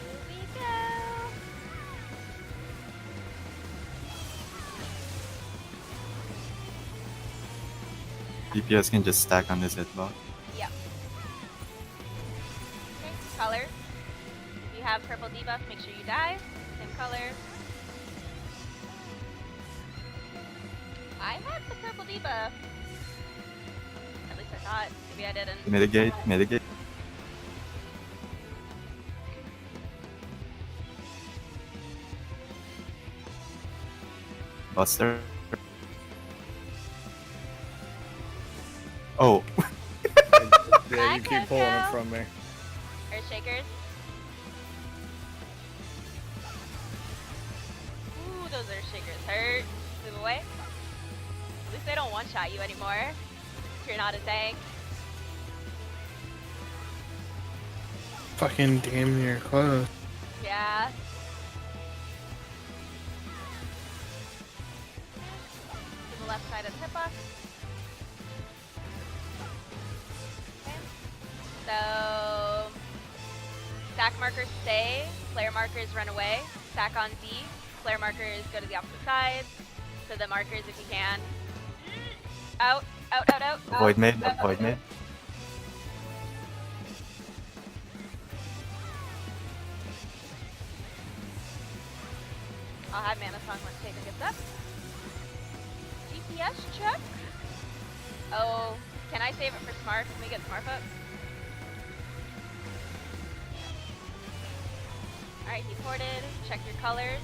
Here we go. DPS can just stack on this hitbox. Yep. Okay, color. If you have purple debuff, make sure you die. Same color. I had the purple debuff. At least I thought. Maybe I didn't. Mitigate, mitigate. Buster. Oh, Yeah, you keep pulling it from me. Earthshakers. Ooh, those Earthshakers hurt. Move away. At least they don't one-shot you anymore. If you're not a tank. Fucking damn near close. Yeah. To the left side of the hitbox. Okay. So stack markers stay, player markers run away. Stack on D, player markers go to the opposite side. So the markers if you can. Out, out, out, out. avoid mid, out, avoid out. mid. I'll have Mana Song once Taker gets up. DPS check. Oh, can I save it for Smart? Can we get Smart up? Alright, he ported. Check your colors.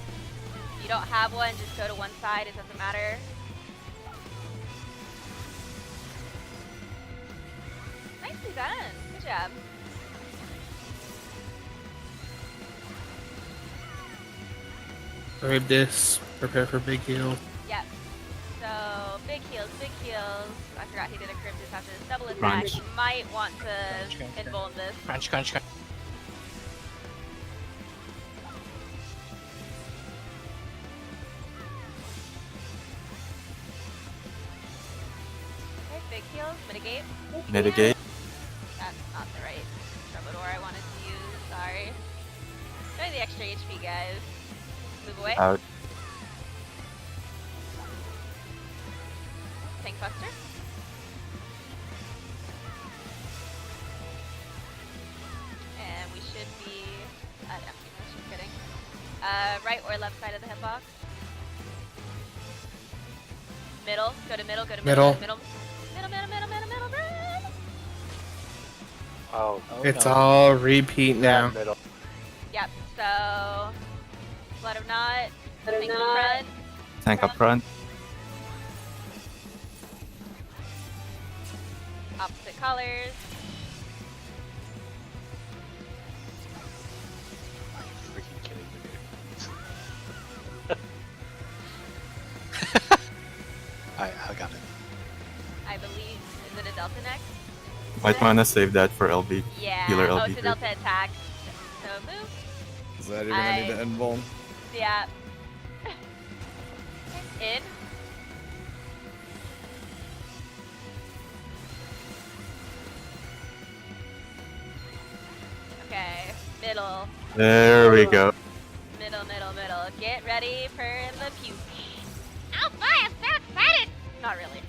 If you don't have one, just go to one side. It doesn't matter. Nicely done. Good job. Grab this. Prepare for big heal. Yep. So, big heals, big heals. I forgot he did a Cryptus after this double attack. Crunch. You might want to Crunch, crunch, involve this. Crunch, crunch, crunch. Okay, big heals, mitigate. Mitigate. That's not the right Troubadour I wanted to use, sorry. Try the extra HP, guys. Move away. Out. Tank Buster. And we should be at emptiness, just kidding. Right or left side of the hitbox. Middle, go to middle, go to middle, Middle. go to middle. Middle, run! Oh, It's no. all repeat now. middle. Yep, so Blood of Knot, tank in front. Tank up front. Opposite colors. Freaking kidding me, dude. I got it. I believe, is it a Delta next? Might wanna save that for LB. Yeah. Healer Oh, LB it's a group. Delta attack. So move. Is that even I need to invuln? Yeah. In. Okay. Middle. There we go. Middle. Get ready for the puke. Oh boy, I'm so excited! Not really.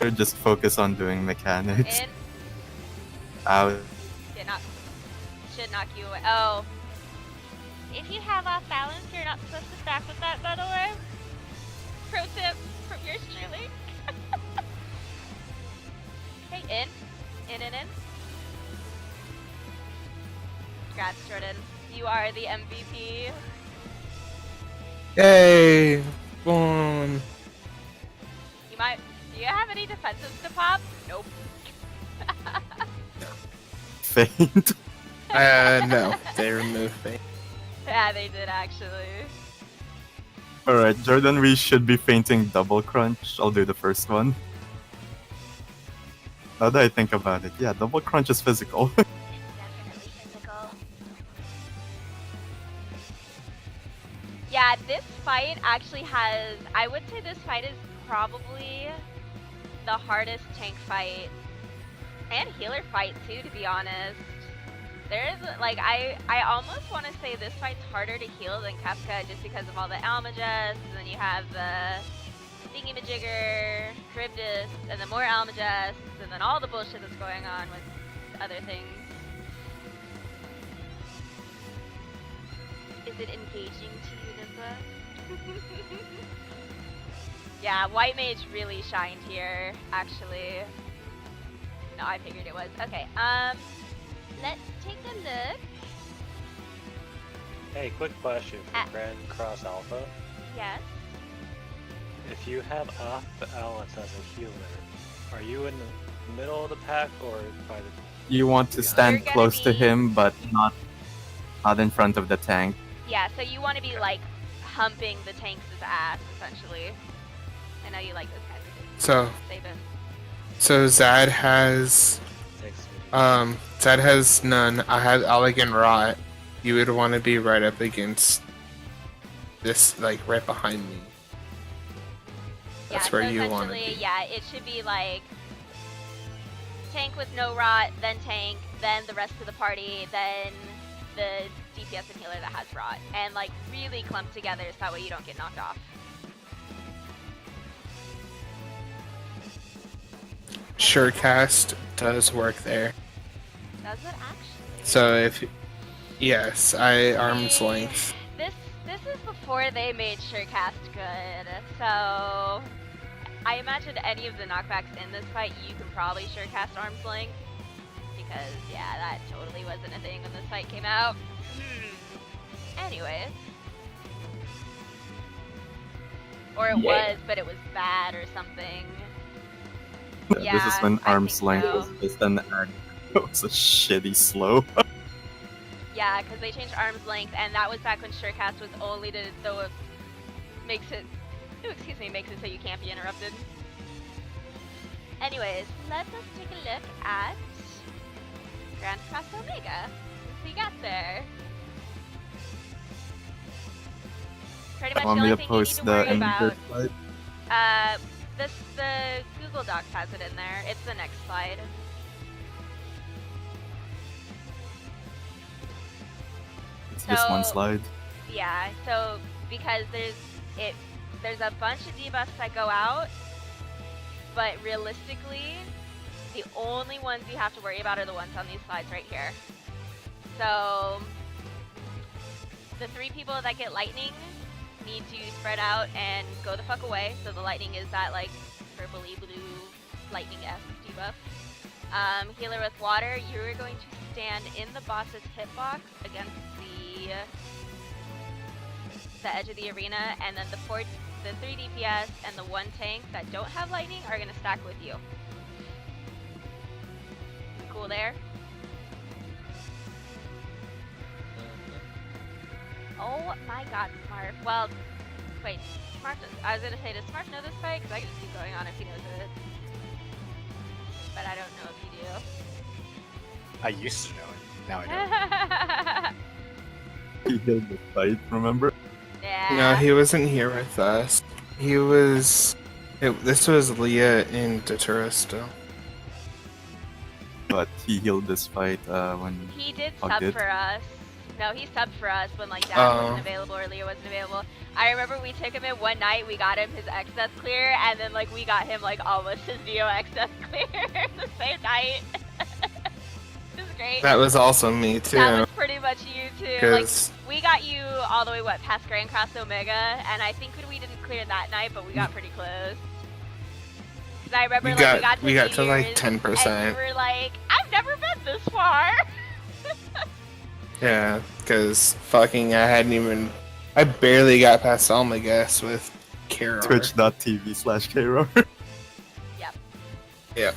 Or just focus on doing mechanics. In. Out. Should knock you away. Oh. If you have off balance, you're not supposed to stack with that, by the way. Pro tip from yours truly. Okay, in. In. Congrats, Jordan. You are the MVP. Yay! Boom. Do you have any defensives to pop? Nope. Faint. No. They removed me. Yeah, they did actually. Alright, Jordan, we should be fainting double crunch. I'll do the first one. Now that I think about it, yeah, double crunch is physical. Definitely physical. Yeah, this fight fight actually has, I would say this fight is probably the hardest tank fight and healer fight too, to be honest. There is, like, I almost want to say this fight's harder to heal than Kefka just because of all the Almagests, and then you have the Thingy-Majigger, Charybdis, and then more Almagests, and then all the bullshit that's going on with other things. Is it engaging to you, Nizza? Yeah, White Mage really shined here, actually. No, I figured it was. Okay, let's take a look. Hey, quick question for Grand Cross Alpha. Yes. If you have Alice as a healer, are you in the middle of the pack or by the... You want to stand gonna close to be- him, but not in front of the tank. Yeah, so you want to be, like, humping the tank's ass, essentially. I know you like those kinds of things. So, Sabin. so Zad has, Takes me. Zad has none. I have Elegant Rot. You would want to be right up against this, like, right behind me. That's Yeah, where so you want to essentially, be. yeah, it should be, like, tank with no rot, then tank, then the rest of the party, then the DPS and healer that has rot. And, like, really clumped together so that way you don't get knocked off. Surecast does work there. Does it actually? So if, yes, I arm's See, length. This is before they made Surecast good, so I imagine any of the knockbacks in this fight you can probably Surecast arm's length, because yeah, that totally wasn't a thing when this fight came out. Anyways. Or it Yeah. was, but it was bad or something. This is Yeah, when I arm's think length so. was just an act. It was a shitty slow. Yeah, because they changed arm's length, and that was back when Surecast was only to, so it makes it, oh, excuse me, makes it so you can't be interrupted. Anyways, let us take a look at Grand Cross Omega. What we got there? Pretty much the Want me only to thing you need post to the worry Ender about. slide? The Google Docs has it in there. It's the next slide. It's just one So- slide. Yeah, so because there's a bunch of debuffs that go out, but realistically, the only ones you have to worry about are the ones on these slides right here. So the 3 people that get lightning need to spread out and go the fuck away. So the lightning is that like purpley blue lightning-esque debuff. Healer with water, you're going to stand in the boss's hitbox against the edge of the arena, and then the 3 DPS and the 1 tank that don't have lightning are gonna stack with you. Cool there? Oh my god, Smart. Well, wait, Smart, I was gonna say, does Smart know this fight? Because I can just keep going on if he knows it. But I don't know if you do. I used to know it. Now I don't. He killed the fight, remember? Yeah. No, he wasn't here with us. He was. This was Leah in Datura still. But he healed this fight when He did Oh, sub good. for us. No, he subbed for us when like Dad Oh. wasn't available or Leah wasn't available. I remember we took him in one night, we got him his excess clear, and then like we got him like almost his Neo excess clear the same night. It was great. That was also me too. That was pretty much you too. Like Because we got you all the way past Grand Cross Omega, and I think we didn't clear that night, but we got pretty close. 'Cause I remember we got to like Meteors, 10%. and we were like, I've never been this far. Yeah, because fucking I barely got past Almagas with Kara. twitch.tv/Kro. Yep.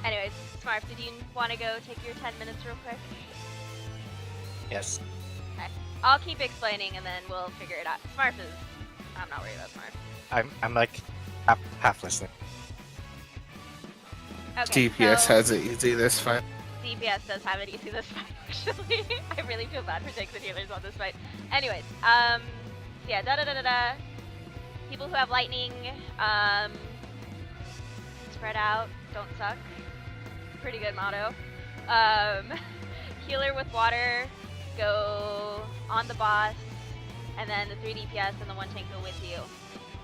Anyways, Smart, did you want to go take your 10 minutes real quick? Yes. I'll keep explaining and then we'll figure it out. Smart is... I'm not worried about Smart. I'm like half listening. Okay, DPS so has it easy this fight. DPS does have it easy this fight, actually. I really feel bad for tanks and healers on this fight. Anyways, yeah, people who have lightning, spread out, don't suck. Pretty good motto. Healer with water, go on the boss, and then the 3 DPS and the 1 tank go with you.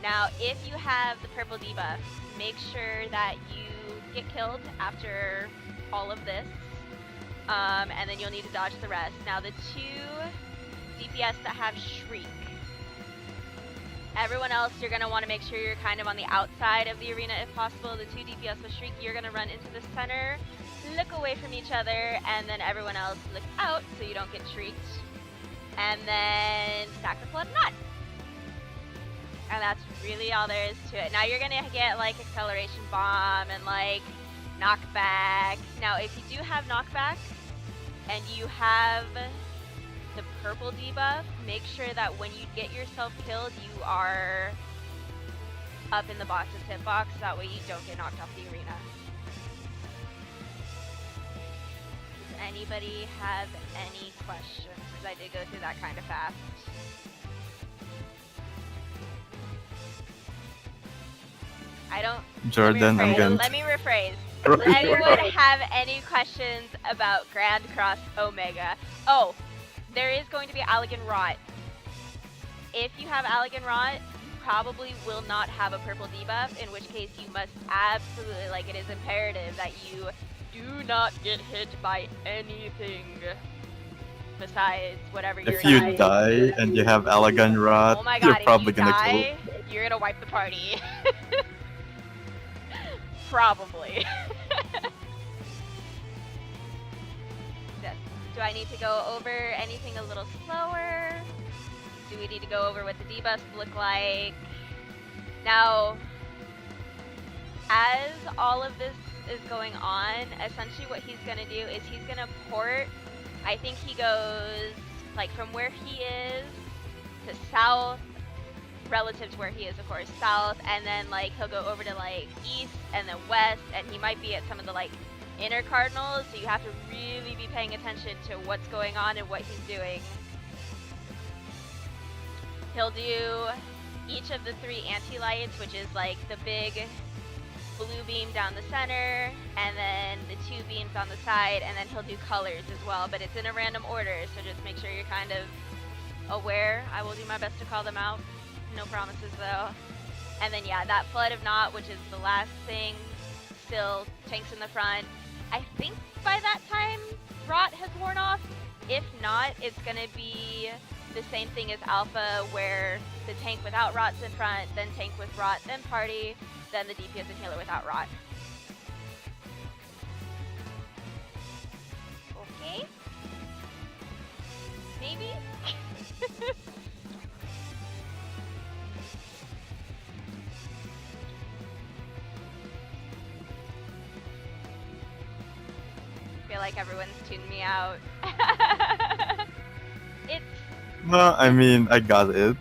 Now, if you have the purple debuff, make sure that you get killed after all of this, and then you'll need to dodge the rest. Now, the 2 DPS that have Shriek, everyone else, you're going to want to make sure you're kind of on the outside of the arena if possible. The 2 DPS with Shriek, you're going to run into the center, look away from each other, and then everyone else look out so you don't get shrieked. And then stack the Flood Knot. And that's really all there is to it. Now you're going to get like Acceleration Bomb and like Knockback. Now if you do have Knockback and you have the purple debuff, make sure that when you get yourself killed, you are up in the boss's hitbox. That way you don't get knocked off the arena. Does anybody have any questions? Because I did go through that kind of fast. I don't. Jordan, I'm gonna. Let me rephrase. Does anyone have any questions about Grand Cross Omega? Oh, there is going to be Allegan Rot. If you have Allegan Rot, you probably will not have a purple debuff, in which case you must absolutely, like, it is imperative that you do not get hit by anything besides whatever you're If you die and you have Allegan Rot, oh my God, you're probably if you gonna die, you're gonna wipe the party. Probably. Do I need to go over anything a little slower? Do we need to go over what the debuffs look like? Now, as all of this is going on, essentially what he's going to do is he's going to port, I think he goes, like, from where he is to south, relative to where he is, of course, south, and then, like, he'll go over to, like, east and then west, and he might be at some of the, like, inner cardinals, so you have to really be paying attention to what's going on and what he's doing. He'll do each of the 3 anti-lights, which is like the big blue beam down the center, and then the 2 beams on the side, and then he'll do colors as well, but it's in a random order, so just make sure you're kind of aware. I will do my best to call them out. No promises though. And then yeah, that Flood of Knot, which is the last thing, still tanks in the front. I think by that time, Rot has worn off. If not, it's going to be the same thing as Alpha, where the tank without Rot's in front, then tank with Rot, then party, then the DPS and healer without Rot. Okay? Maybe? I feel like everyone's tuned me out. It's... No, I mean, I got it.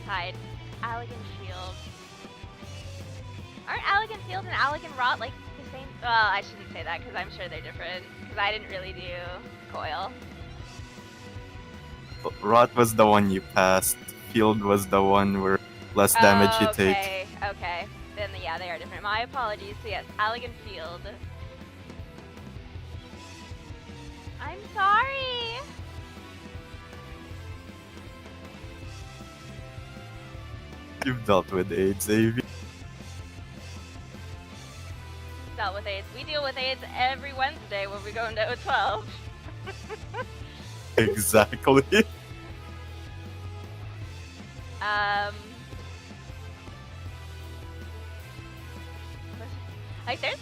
Hide. Allegan Field. Aren't Allegan Field and Allegan Rot like the same? Well, I shouldn't say that because I'm sure they're different. Because I didn't really do Coil. Rot was the one you passed. Field was the one where less damage you take. Okay, okay. Then yeah, they are different. My apologies. So yes, Allegan Field. I'm sorry. You've dealt with AIDS, Avyuir. Dealt with AIDS. We deal with AIDS every Wednesday when we go into O12. Exactly. Like there's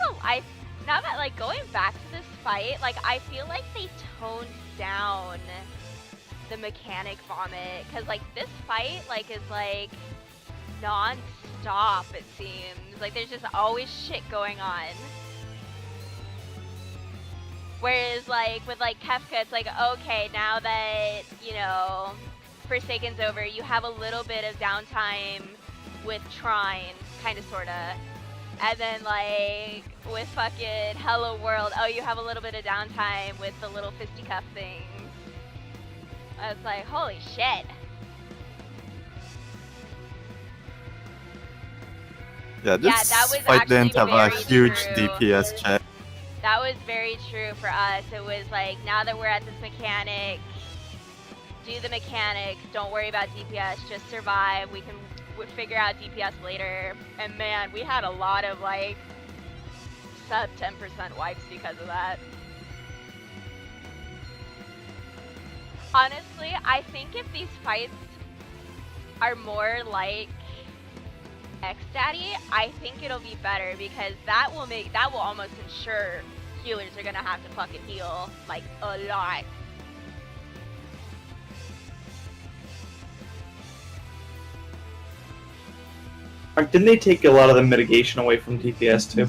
now that like going back to this fight, like I feel like they toned down the mechanic vomit, cause like this fight like is like non-stop, it seems. Like there's just always shit going on. Whereas like with like Kefka, it's like, okay, now that, you know, Forsaken's over, you have a little bit of downtime with Trine, kinda sorta. And then like with fucking Hello World, oh, you have a little bit of downtime with the little fisticuff things. I was like, holy shit. Yeah, this that was fight didn't have actually a very huge true. DPS check. That was very true for us. It was like, now that we're at this mechanic, do the mechanics, don't worry about DPS, just survive. We can figure out DPS later. And man, we had a lot of like sub 10% wipes because of that. Honestly, I think if these fights are more like ExDaddy, I think it'll be better, because that will almost ensure healers are gonna have to fucking heal like a lot. Didn't they take a lot of the mitigation away from DPS too?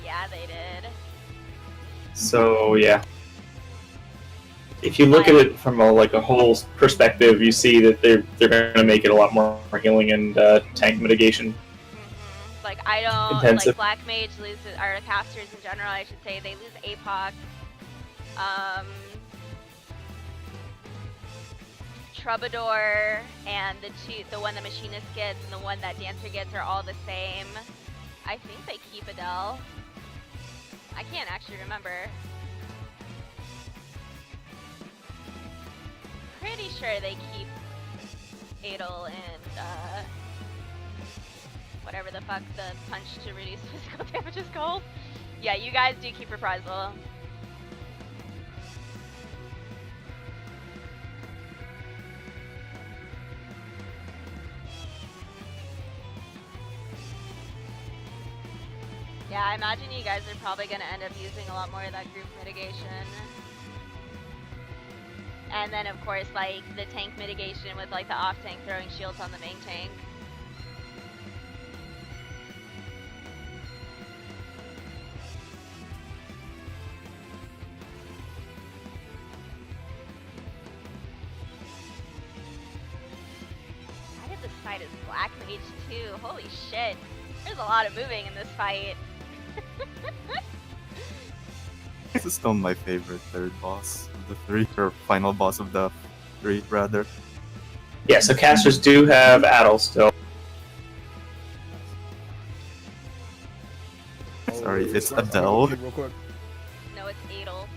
Yeah, they did. So yeah, if you look at it from a whole perspective, you see that they're going to make it a lot more healing and tank mitigation. Like, I don't Intensive. like Black Mage loses, or casters in general, I should say, they lose APOC. Troubadour and the one the Machinist gets and the one that Dancer gets are all the same. I think they keep Adele. I can't actually remember. Pretty sure they keep Adel and whatever the fuck the punch to reduce physical damage is called. Yeah, you guys do keep Reprisal. Yeah, I imagine you guys are probably going to end up using a lot more of that group mitigation. And then, of course, like, the tank mitigation with, like, the off-tank throwing shields on the main tank. I did this fight as Black Mage, too. Holy shit. There's a lot of moving in this fight. This is still my favorite third boss of the three, or final boss of the three, rather. Yeah, so casters do have Adel still. Sorry, Oh, it's right, Adele. real quick. No, it's Adel.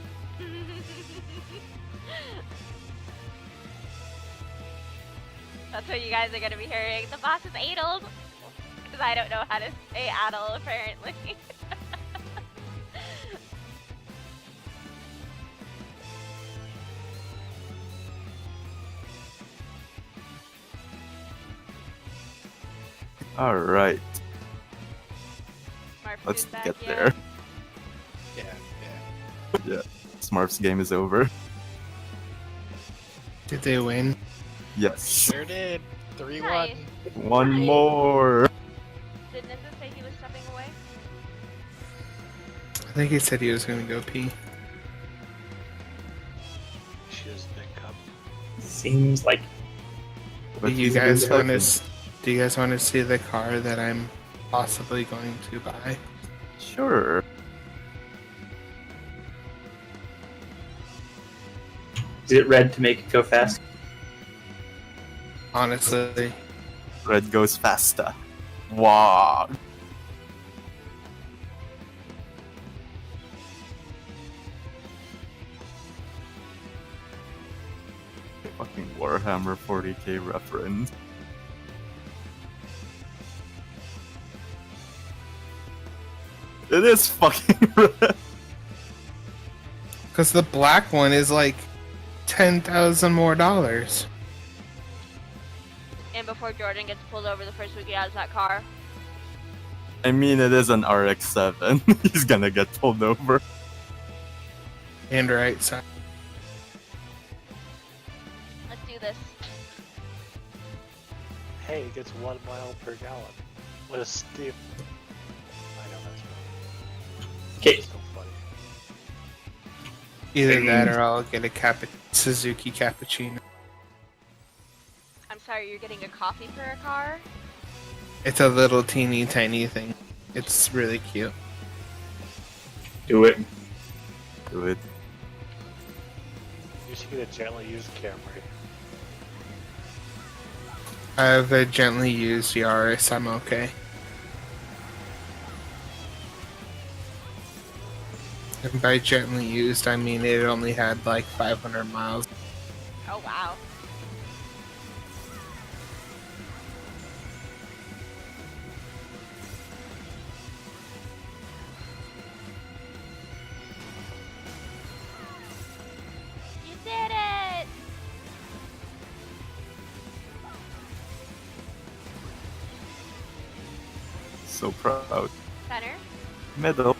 That's what you guys are gonna be hearing. The boss is Adel! Because I don't know how to say Adel, apparently. Alright, Smart let's food back get yet? there. Yeah. Yeah, Smurf's game is over. Did they win? Yes. Sure did. 3-1. Nice. One Nice. more! Did Ninja say he was stepping away? I think he said he was gonna go pee. She is big cup. Seems like But Do you he's guys been want second. to? Do you guys want to see the car that I'm possibly going to buy? Sure. is it red to make it go fast? Honestly, Red goes faster. Wow. Fucking Warhammer 40k reference. It is fucking red. because the black one is like $10,000 more. And before Jordan gets pulled over the first week he has that car. I mean, it is an RX-7. He's gonna get pulled over. And right side. Let's do this. Hey, it gets 1 mile per gallon. What a steep. I know that's right. Okay, It's so funny. Either that or I'll get a Suzuki Cappuccino. I'm sorry, you're getting a coffee for a car? It's a little teeny tiny thing. It's really cute. do it. Do it. You should get a gently used Camry. I have a gently used Yaris. I'm okay. And by gently used, I mean it only had like 500 miles. Oh wow. You did it! So proud. Center. Middle.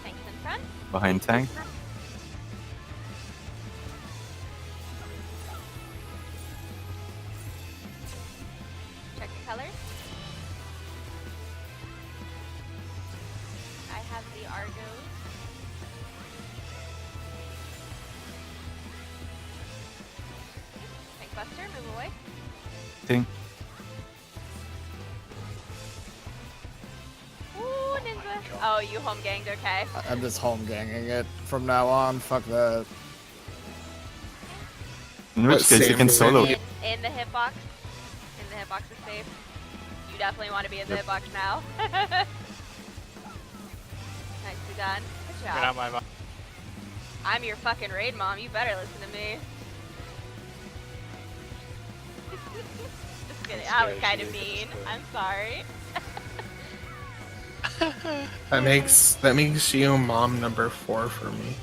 Tanks in front. Behind tank. Check the colors. I have the Argos. Tank Buster, move away. Ting. Ooh, ninja. Oh, you home ganged, okay. I'm just home ganging it from now on. Fuck that. In which What case you can Sam solo. said. In the hitbox. In the hitbox is safe. You definitely want to be in the Yep. hitbox now. Nicely done. Good Get job. out my mouth. I'm your fucking raid mom. You better listen to me. Just kidding. That's I was scary, kind of she mean. is. I'm sorry. That makes you mom number 4 for me.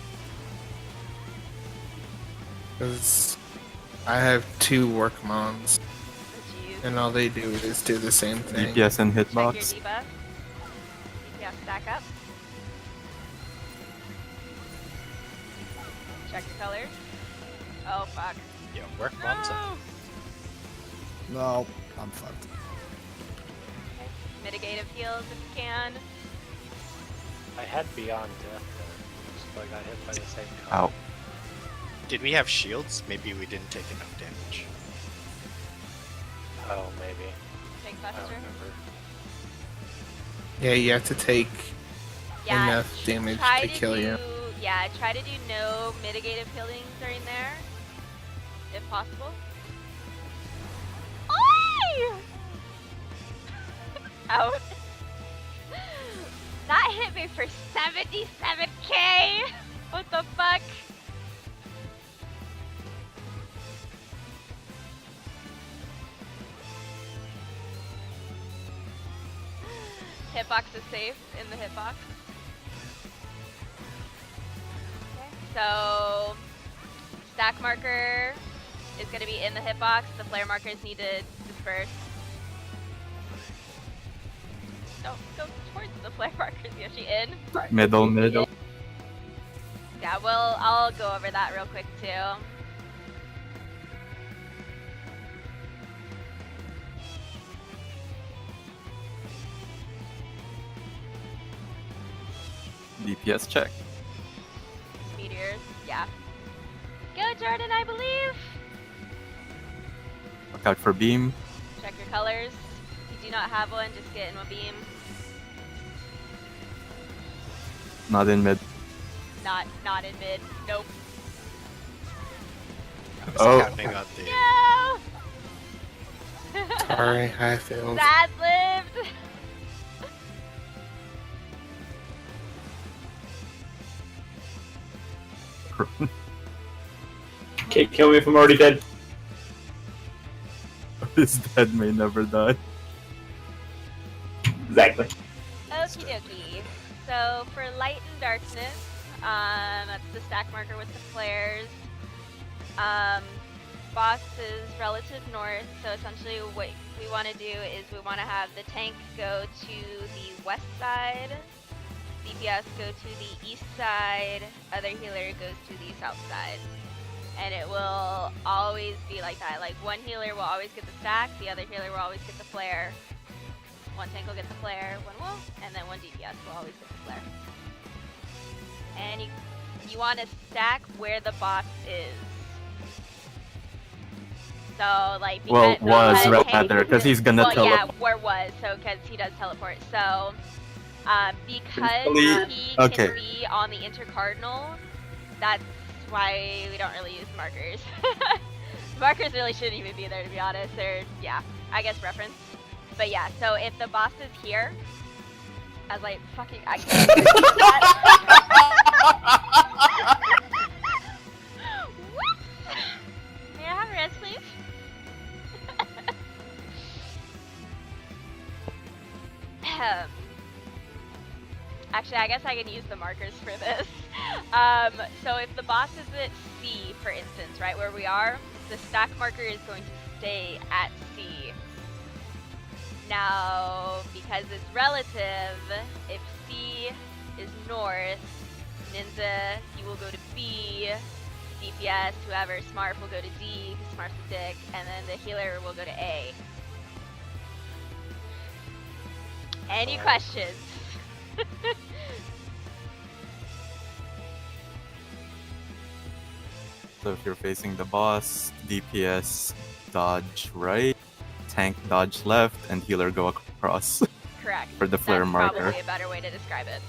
Because I have 2 work moms, Jeez. and all they do is do the same thing. DPS and Check your hitbox. debuff. DPS stack up. Check the colors. Oh fuck. Yeah, work once. No. No, I'm fucked. Okay. Mitigative heals if you can. I had Beyond Death there, so I got hit by the same Ow. card. Did we have shields? Maybe we didn't take enough damage. Oh, maybe. Tank I don't Buster. remember. Yeah, you have to take Yeah, enough damage try to kill you. Yeah, try to do no mitigative healing during there, if possible. Oi! Out. That hit me for 77k. What the fuck? Hitbox is safe in the hitbox. Okay, so stack marker is going to be in the hitbox. The flare markers need to disperse. Don't go towards the flare markers. Is she in? Middle. Yeah, well, I'll go over that real quick too. DPS check. Meteors, yeah. Go, Jordan, I believe. Look out for beam. Check your colors. If you do not have one, just get in a beam. Not in mid. Not in mid. Nope. I was Oh. counting on the. No. Sorry, I failed. Sad lived. Okay, kill me if I'm already dead. His dead may never die. Exactly. Okie dokie. So for light and darkness, that's the stack marker with the flares. Boss is relative north, so essentially what we want to do is we want to have the tank go to the west side, DPS go to the east side, other healer goes to the south side. And it will always be like that. Like one healer will always get the stack, the other healer will always get the flare. One tank will get the flare, one will, and then one DPS will always get the flare. And you want to stack where the boss is. So like Well, was rather, because he's gonna well, yeah, teleport. where was, so because he does teleport. So because Basically, he okay. can be on the intercardinal, that's why we don't really use markers. Markers really shouldn't even be there, to be honest. They're, yeah, I guess reference. But yeah, so if the boss is here, as like fucking, I can't do that. What? May I have rest, please? Actually, I guess I can use the markers for this. So if the boss is at C, for instance, right where we are, the stack marker is going to stay at C. Now, because it's relative, if C is north, Ninja, he will go to B, DPS, whoever, Smart will go to D, because Smart's a dick, and then the healer will go to A. Any questions? So if you're facing the boss, DPS dodge right, tank dodge left, and healer go across. Correct. For the flare That's marker. probably a better way to describe it.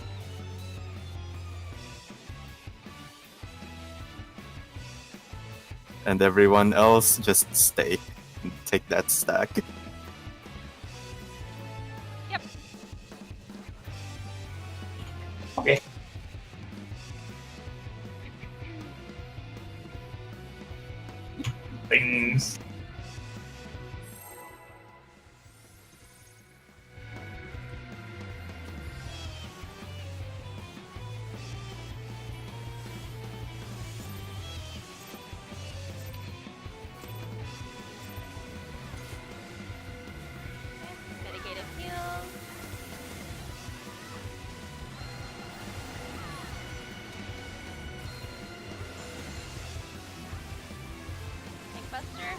And everyone else just stay and take that stack. Yep. Okay. Things. Mitigated heals. Tank Buster.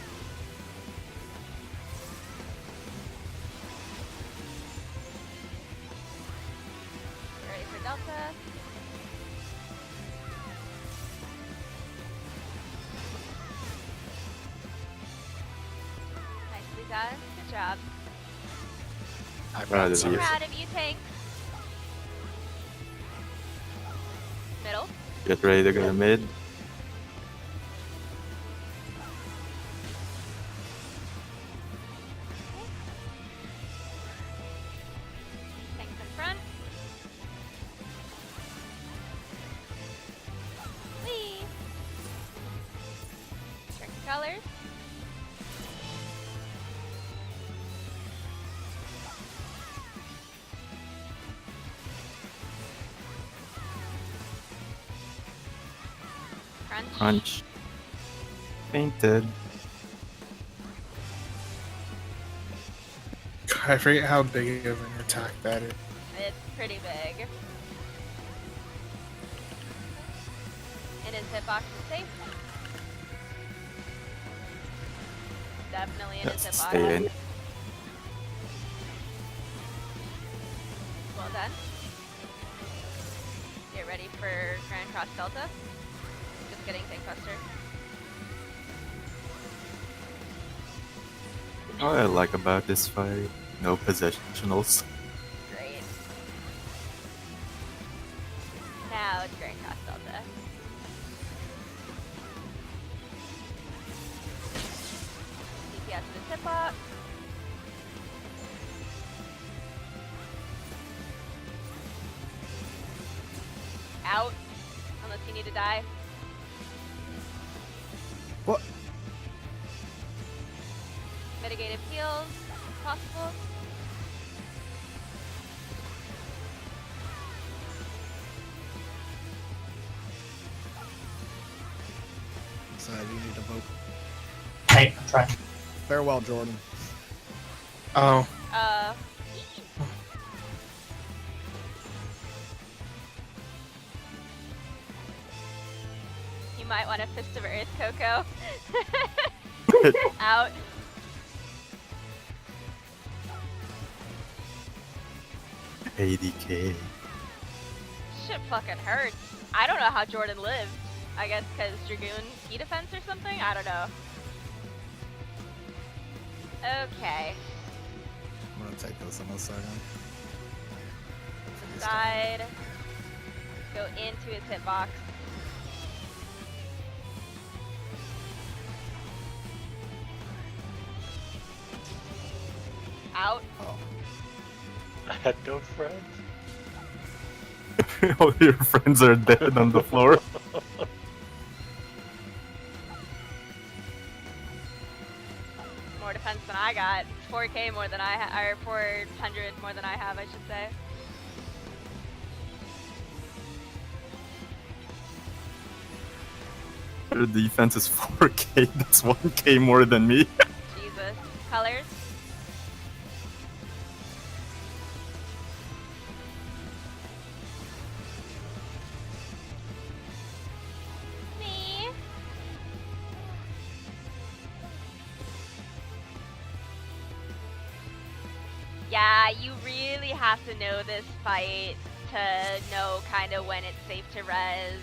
Ready for Delta. Nicely done. Good job. I'm Proud not of sorry. you. Proud of you, Tank. Middle. Get ready to go to mid. Tanks in front. Whee! Drink colors. Crunch. Crunch. Fainted. God, I forget how big of an attack that is. It's pretty big. And his hitbox is safe. Definitely in his Let's hitbox. stay in. Well done. Get ready for Grand Cross Delta. Just kidding, Tank Buster. What I like about this fight, no positionals. Great. Now it's Grand Cross Delta. DPS in his hitbox. Out. Unless you need to die. What? Mitigative heals, if possible. So you need to vote. Hey, I'm trying. Farewell, Jordan. Oh, You might want a Fist of Earth, Coco. Out. ADK. Shit fucking hurts. I don't know how Jordan lived. I guess because Dragoon key defense or something? I don't know. Okay. I'm gonna take this in a second. Side. Go into his hitbox. Out. Oh. I had no friends. All your friends are dead on the floor. More defense than I got. It's 4K more than I or 400 more than I have, I should say. Your defense is 4K. That's 1K more than me. Jesus. Colors. Me. Yeah, you really have to know this fight to know kind of when it's safe to res.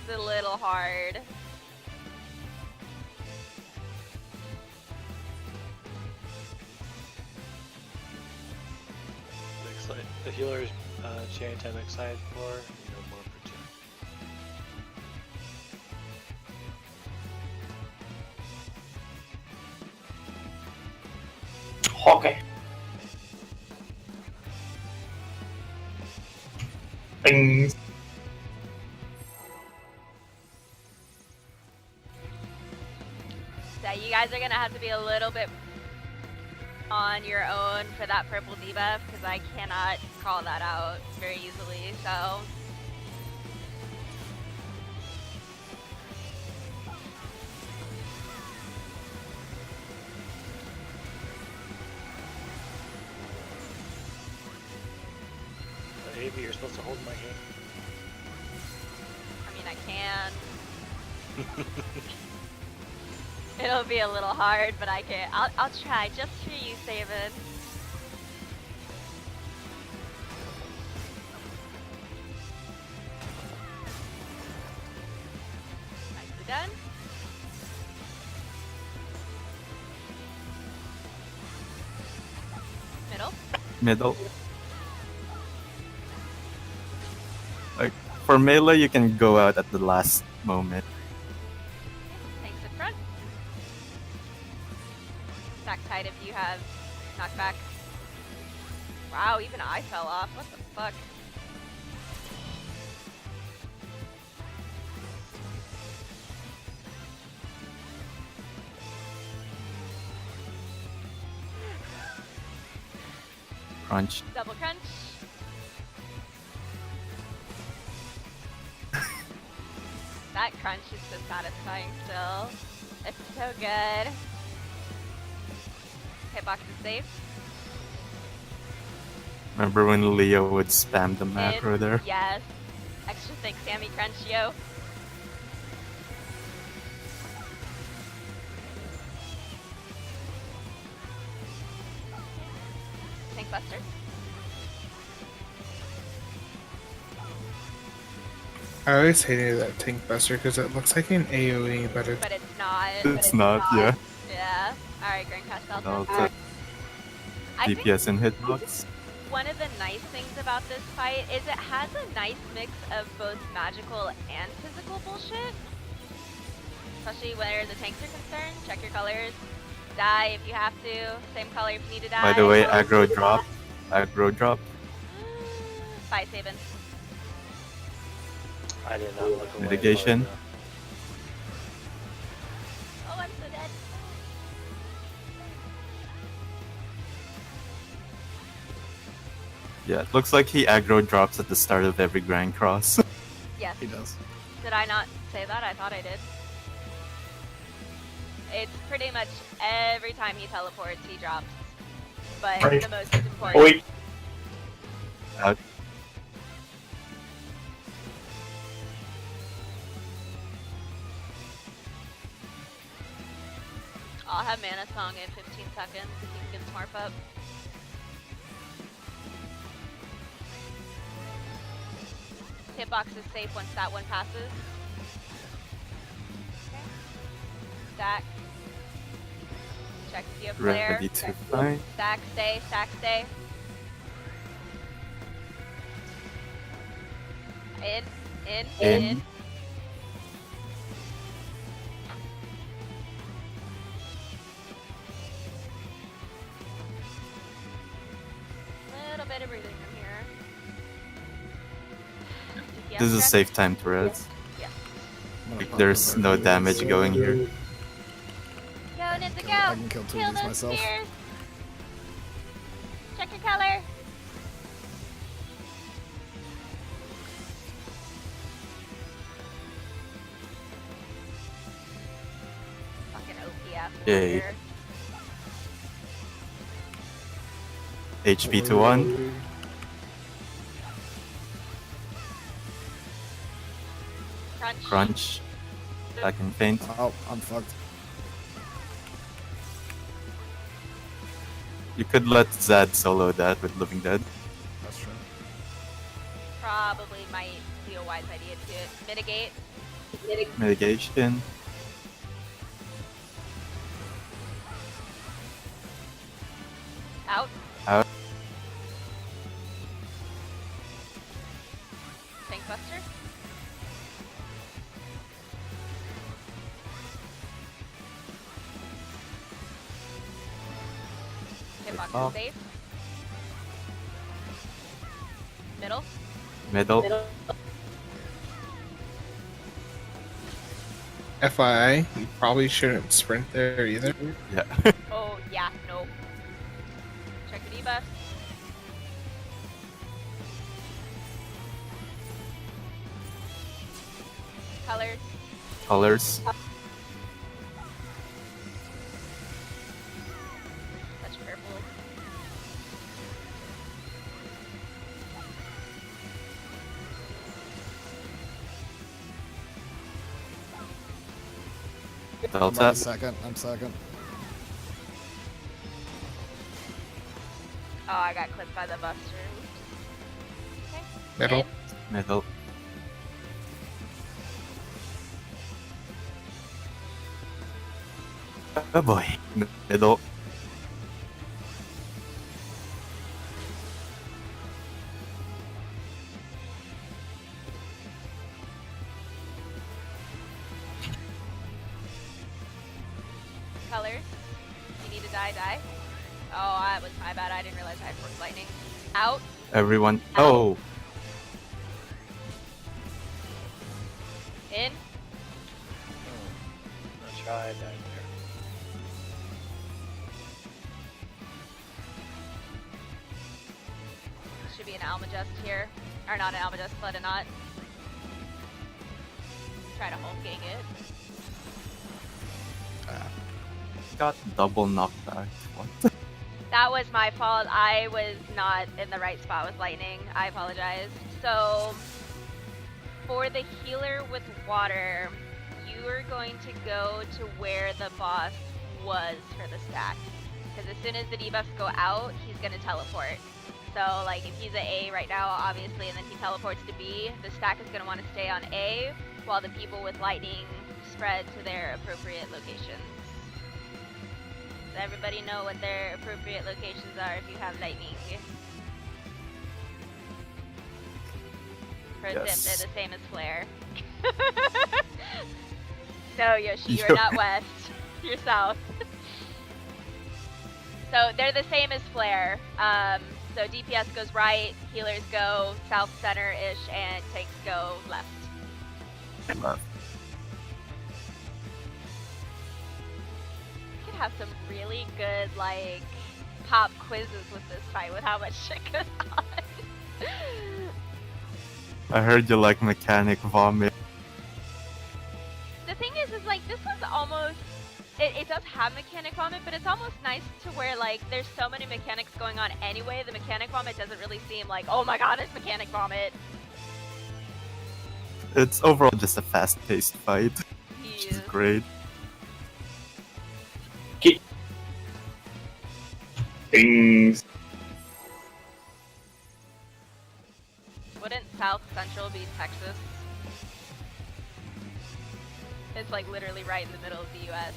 It's a little hard. Excited. The healer's chant I'm excited for. No more for 2. Okay. Things. So you guys are gonna have to be a little bit on your own for that purple debuff because I cannot call that out very easily. So Avyuir, you're supposed to hold my hand. I mean I can. It'll be a little hard, but I can. I'll try just for you, Saban. Nicely done. Middle. Middle. Like, for melee, you can go out at the last moment. Thanks in front. Stack tight if you have knockback. Wow, even I fell off. What the fuck? Crunch. Double crunch. That crunch is so satisfying still. It's so good. Hitbox is safe. Remember when Leo would spam the macro there? Yes. Extra thick Sammy crunch, yo. Tank buster. I always hated that tank buster because it looks like an AoE, but it But it's not. It's not, yeah. Yeah. Alright, Grandcast Delta. No, it's a I think DPS and hitbox. one of the nice things about this fight is it has a nice mix of both magical and physical bullshit. Especially where the tanks are concerned. Check your colors. Die if you have to. Same color if you need to die. By the way, aggro drop. Aggro drop. Bye, Saban. I did not look away. Mitigation. but, Oh, I'm so dead. Yeah, it looks like he aggro drops at the start of every Grand Cross. Yes. He does. Did I not say that? I thought I did. It's pretty much every time he teleports, he drops. But Right. the most important. Wait. Out. I'll have Mana Song in 15 seconds if you can smurf up. Hitbox is safe once that one passes. Okay. Stack. Check if you have flare. Ready to fight. Stack, stay, stack, stay. In. get everything from here. DPS This is a check? safe time to res. Yeah. I'm gonna pop There's over no here. damage going here. Go, Ninja, go! I can kill two Kill of these those myself. spears! Check your color! Fucking OPF Yay. warrior. HP to 1. Crunch. Crunch. Back in faint. Oh, I'm fucked. You could let Zad solo that with Living Dead. That's true. Probably might be a wise idea to mitigate. Mitigation. Out. Out. Tank buster. Hitbox Oh. is safe. Middle. Middle. FYI, you probably shouldn't sprint there either. Yeah. Oh, yeah, nope. Check the debuff. Colors. Colors. Touch purple. I'm Delta. second. I'm second. Oh, I got clipped by the buster. Okay. Middle. In. Middle. Oh boy. Middle. Colors. You need to die, die. Oh, that was my bad. I didn't realize I had force lightning. Out. Everyone. Oh. In. I'll try that there. Should be an Almagest here. Or not an Almagest, but a knot. Try to Hulk gang it. Got double knockback. What? That was my fault. I was not in the right spot with lightning. I apologize. So, for the healer with water, you are going to go to where the boss was for the stack. Because as soon as the debuffs go out, he's going to teleport. So, like, if he's at A right now, obviously, and then he teleports to B, the stack is going to want to stay on A, while the people with lightning spread to their appropriate locations. Does everybody know what their appropriate locations are if you have lightning? Pro tip, Yes. they're the same as flare. No, Yoshi, you're Yo- not west. You're south. So they're the same as flare. So DPS goes right, healers go south center-ish, and tanks go left. Left. We could have some really good, like, pop quizzes with this fight with how much shit goes on. I heard you like mechanic vomit. The thing is like, this was almost, it does have mechanic vomit, but it's almost nice to where, like, there's so many mechanics going on anyway, the mechanic vomit doesn't really seem like, oh my god, it's mechanic vomit. It's overall just a fast-paced fight, which is Yes. great. Dings. Wouldn't South Central be Texas? It's like literally right in the middle of the US.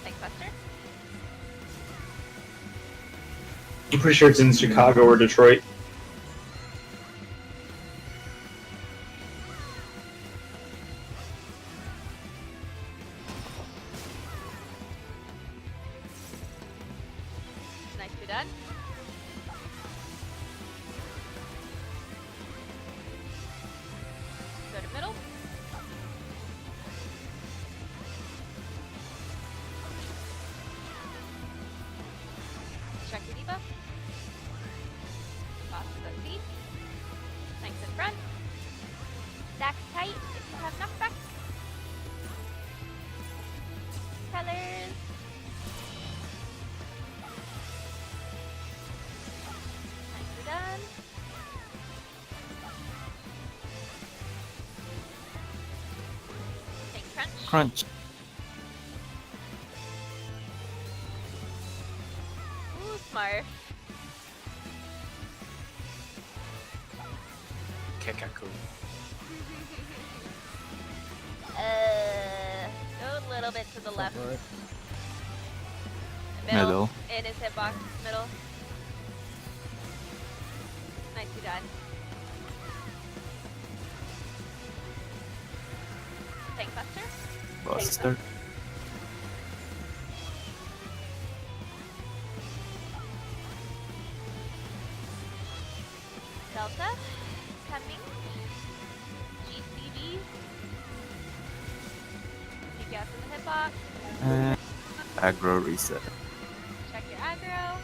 Thanks, Buster. I'm pretty sure it's in Chicago or Detroit. Nicely done. Go to middle. Check your debuff. Toss to the feet. Tanks in front. Stack tight if you have knockback. Colors. Nicely done. Take crunch. Crunch. Ooh, smart. Kekaku. Go a little bit to the left. Right. Middle. In his hitbox. Middle. Nicely done. Tank Buster. Buster. Delta. Coming. GCB. Keep gas in the hitbox. And aggro reset. Check your aggro.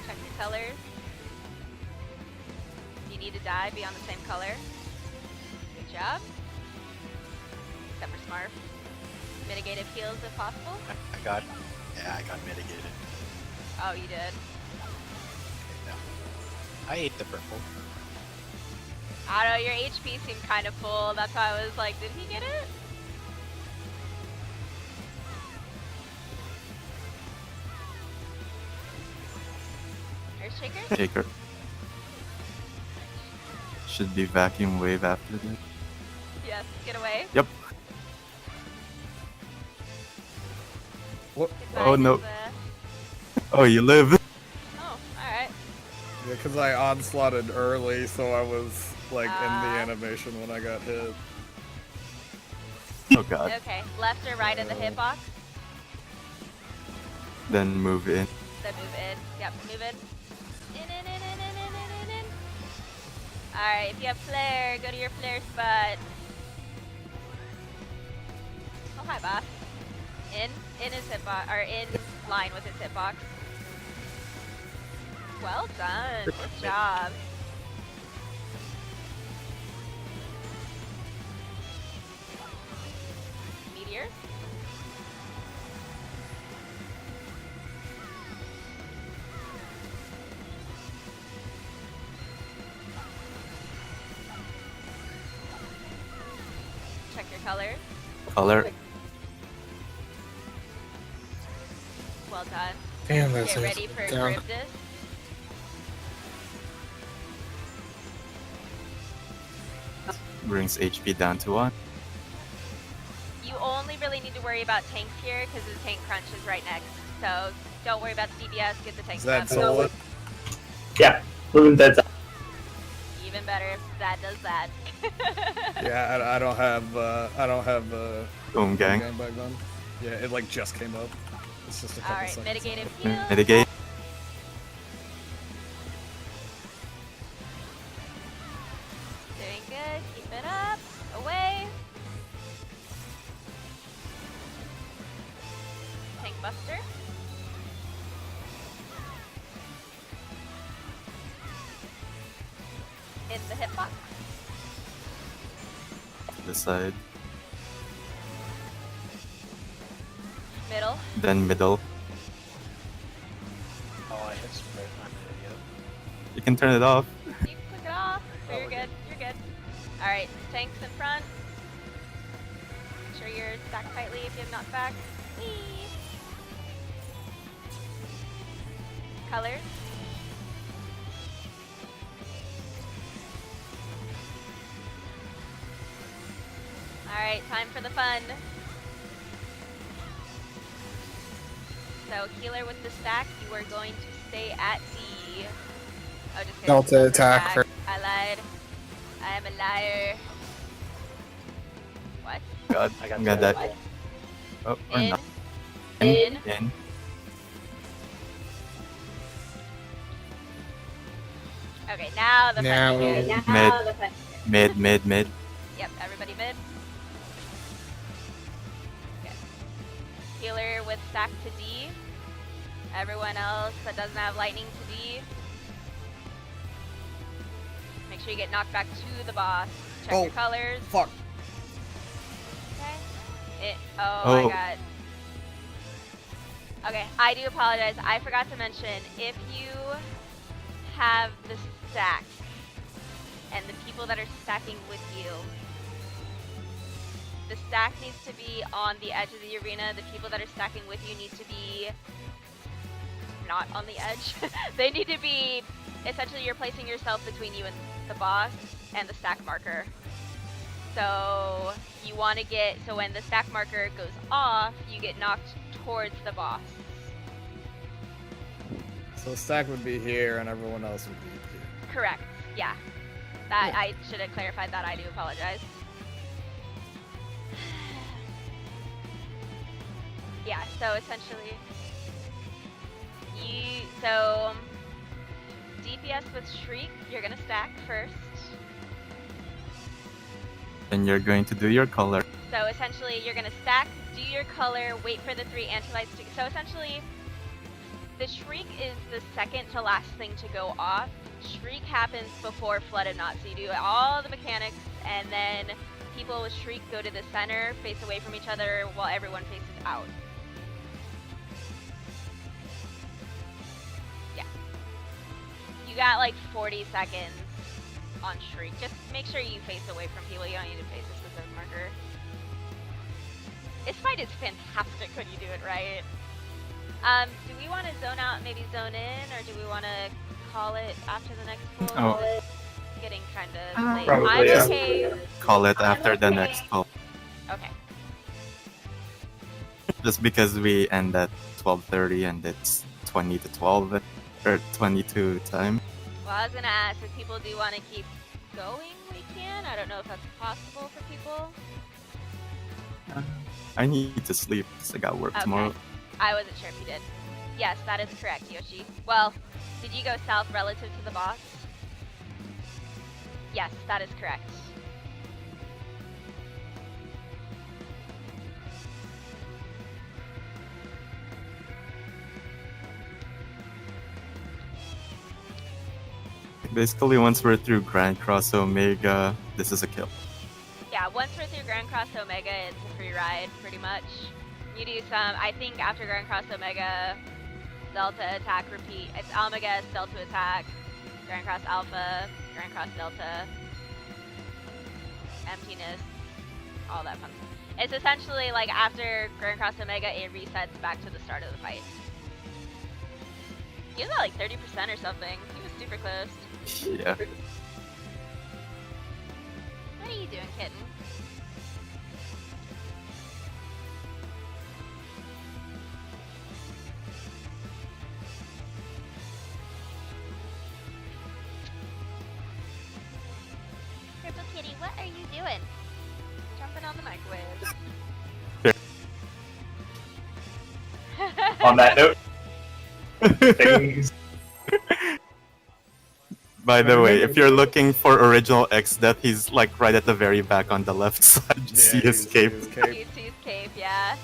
Check your colors. If you need to die, be on the same color. Good job. Except for Smurf. Mitigative heals if possible. I got mitigated. Oh, you did. No. I ate the purple. I don't know, your HP seemed kind of full. That's why I was like, did he get it? Earthshaker? Shaker. Should be vacuum wave after that. Yes, get away. Yep. What? Goodbye, Oh, no. Nessa. Oh, you live. Oh, alright. Yeah, because I onslaughted early, so I was like in Ah. the animation when I got hit. Oh god. Okay, left or right of the hitbox? Then move in. Then move in. Yep, move in. In. Alright, if you have flare, go to your flare spot. Oh, hi, boss. In his hitbox, or in line with his hitbox. Well done. Good job. Meteor. Check your colors. Color. Well done. Damn, that's Get ready for down. Charybdis. Brings HP down to 1. You only really need to worry about tanks here because the tank crunch is right next. So don't worry about the DPS, get the tank Is that stuff. solid? Yeah, moving that. Even better if that does that. Yeah, I don't have Boom gang. back then. Yeah, it like just came up. It's just a couple Alright, seconds. mitigative heal. Mitigate. Doing good. Keep it up. Away. Tank buster. In the hitbox. This side. Middle. Then middle. Oh, I hit sprint. I'm an idiot. You can turn it off. You can click it off. But Oh, you're we're good. You're good. Alright, tanks in front. Make sure you're stacked tightly if you have knockback. Whee! Colors. Alright, time for the fun. So healer with the stack, you are going to stay at D. Oh, just kidding. Delta attack for I lied. I am a liar. What? God, I got I'm gonna two. die. Oh, or In. not. In. In. Okay, now the Now- fun begins. Mid. Yep, everybody mid. Okay. Healer with stack to D. Everyone else that doesn't have lightning to D. Make sure you get knocked back to the boss. Check your Oh. colors. Fuck. Okay. Oh. My god. Okay, I do apologize. I forgot to mention, if you have the stack and the people that are stacking with you, the stack needs to be on the edge of the arena. The people that are stacking with you need to be not on the edge. They need to be, essentially you're placing yourself between you and the boss and the stack marker. So you want to get, so when the stack marker goes off, you get knocked towards the boss. So stack would be here and everyone else would be here. Correct, yeah. That, I should have clarified that, I do apologize. Yeah, so essentially, so DPS with Shriek, you're gonna stack first. And you're going to do your color. So essentially, you're gonna stack, do your color, wait for the 3 anti-lights to. So essentially, the Shriek is the second to last thing to go off. Shriek happens before Flood of Knot. So you do all the mechanics, and then people with Shriek go to the center, face away from each other, while everyone faces out. Yeah. You got like 40 seconds on Shriek. Just make sure you face away from people. You don't need to face a specific marker. This fight is fantastic when you do it right. Do we want to zone out, maybe zone in, or do we want to call it after the next pull? Oh. It's getting kind of late. Probably, I'm yeah. okay. Call it after the next call. Okay. Just because we end at 12:30 and it's 20 to 12 or 22 time. Well, I was gonna ask if people do want to keep going. We can. I don't know if that's possible for people. I need to sleep because I got work Okay. tomorrow. I wasn't sure if you did. Yes, that is correct, Yoshi. Well, did you go south relative to the boss? Yes, that is correct. Basically, once we're through Grand Cross Omega, this is a kill. Yeah, once we're through Grand Cross Omega, it's a free ride, pretty much. You do some, I think after Grand Cross Omega, Delta attack repeat. It's Omega, Delta attack, Grand Cross Alpha, Grand Cross Delta, emptiness, all that fun stuff. It's essentially like after Grand Cross Omega, it resets back to the start of the fight. He was at like 30% or something. He was super close. Yeah. What are you doing, kitten? Purple kitty, what are you doing? Jumping on the microwave. On that note, things. By the way, if you're looking for original ExDaddy, he's like right at the very back on the left side. You see his cape. You see his cape, yeah.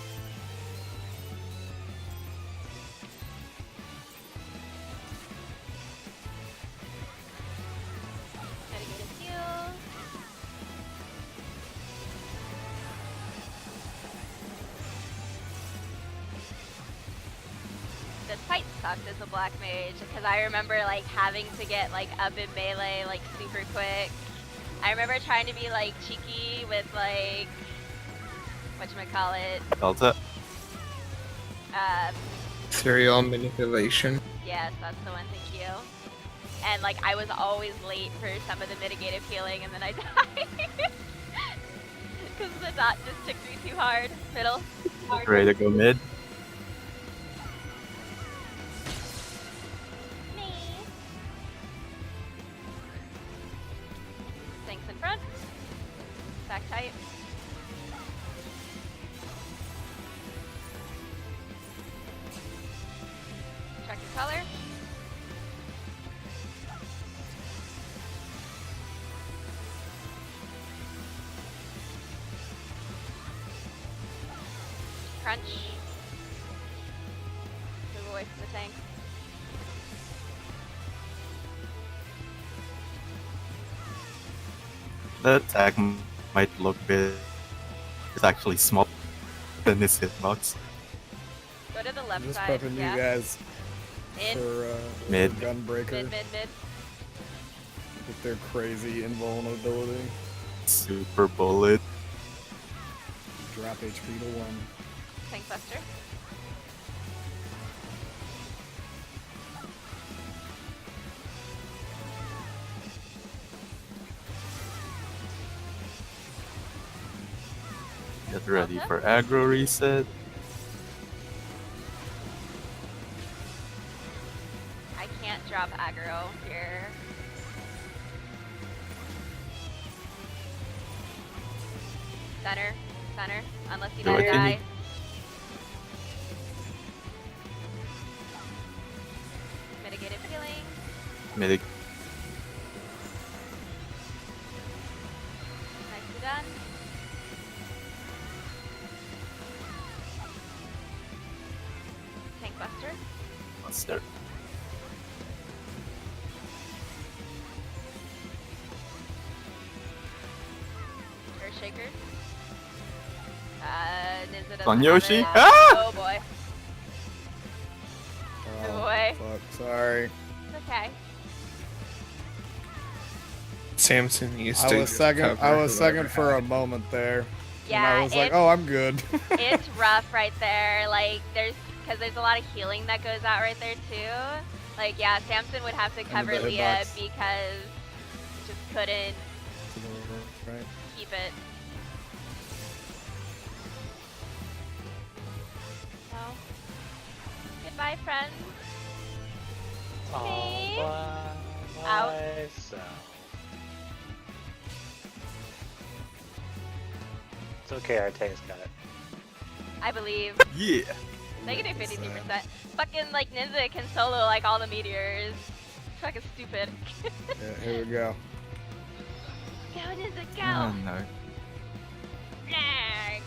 Gotta get a heal. This fight sucked as a black mage because I remember like having to get like up in melee like super quick. I remember trying to be like cheeky with like whatchamacallit. Delta. serial manipulation. Yes, that's the one, thank you. And like I was always late for some of the mitigative healing and then I died. Because the dot just took me too hard. Middle. Ready to go mid. Back tight. Check your color. Crunch. Move away from the tank. The attack might look big. It's actually small than this hitbox. Go to the I'm left just side. prepping Yeah. you guys In. for Mid. Gunbreaker Mid. with their crazy invulnerability. Super bullet. Drop HP to 1. Tank buster. Get ready for aggro reset. I can't drop aggro here. Center, unless you Do let it, it can you- die. Mitigated healing. Mitig. Nicely done. Tank buster. Monster. Earth shakers. Nizza doesn't On have Yoshi? it. Ah! Oh boy. Oh, Boy. fuck, sorry. It's okay. Samson used I to was just second. cover I was whoever second for a had. moment there. Yeah, And I was like, it's, oh, I'm good. it's rough right there. Like, because there's a lot of healing that goes out right there too. Like, yeah, Samson would have to cover the Leah hitbox. because just couldn't Right. keep it. So, goodbye, friends. All Me? by Out. myself. It's okay, our tank's got it. I believe. Yeah. Negative 53%. Fucking, like, Ninja can solo, like, all the meteors. It's fucking stupid. Yeah, here we go. Go, Ninja, go! Oh no. Nag.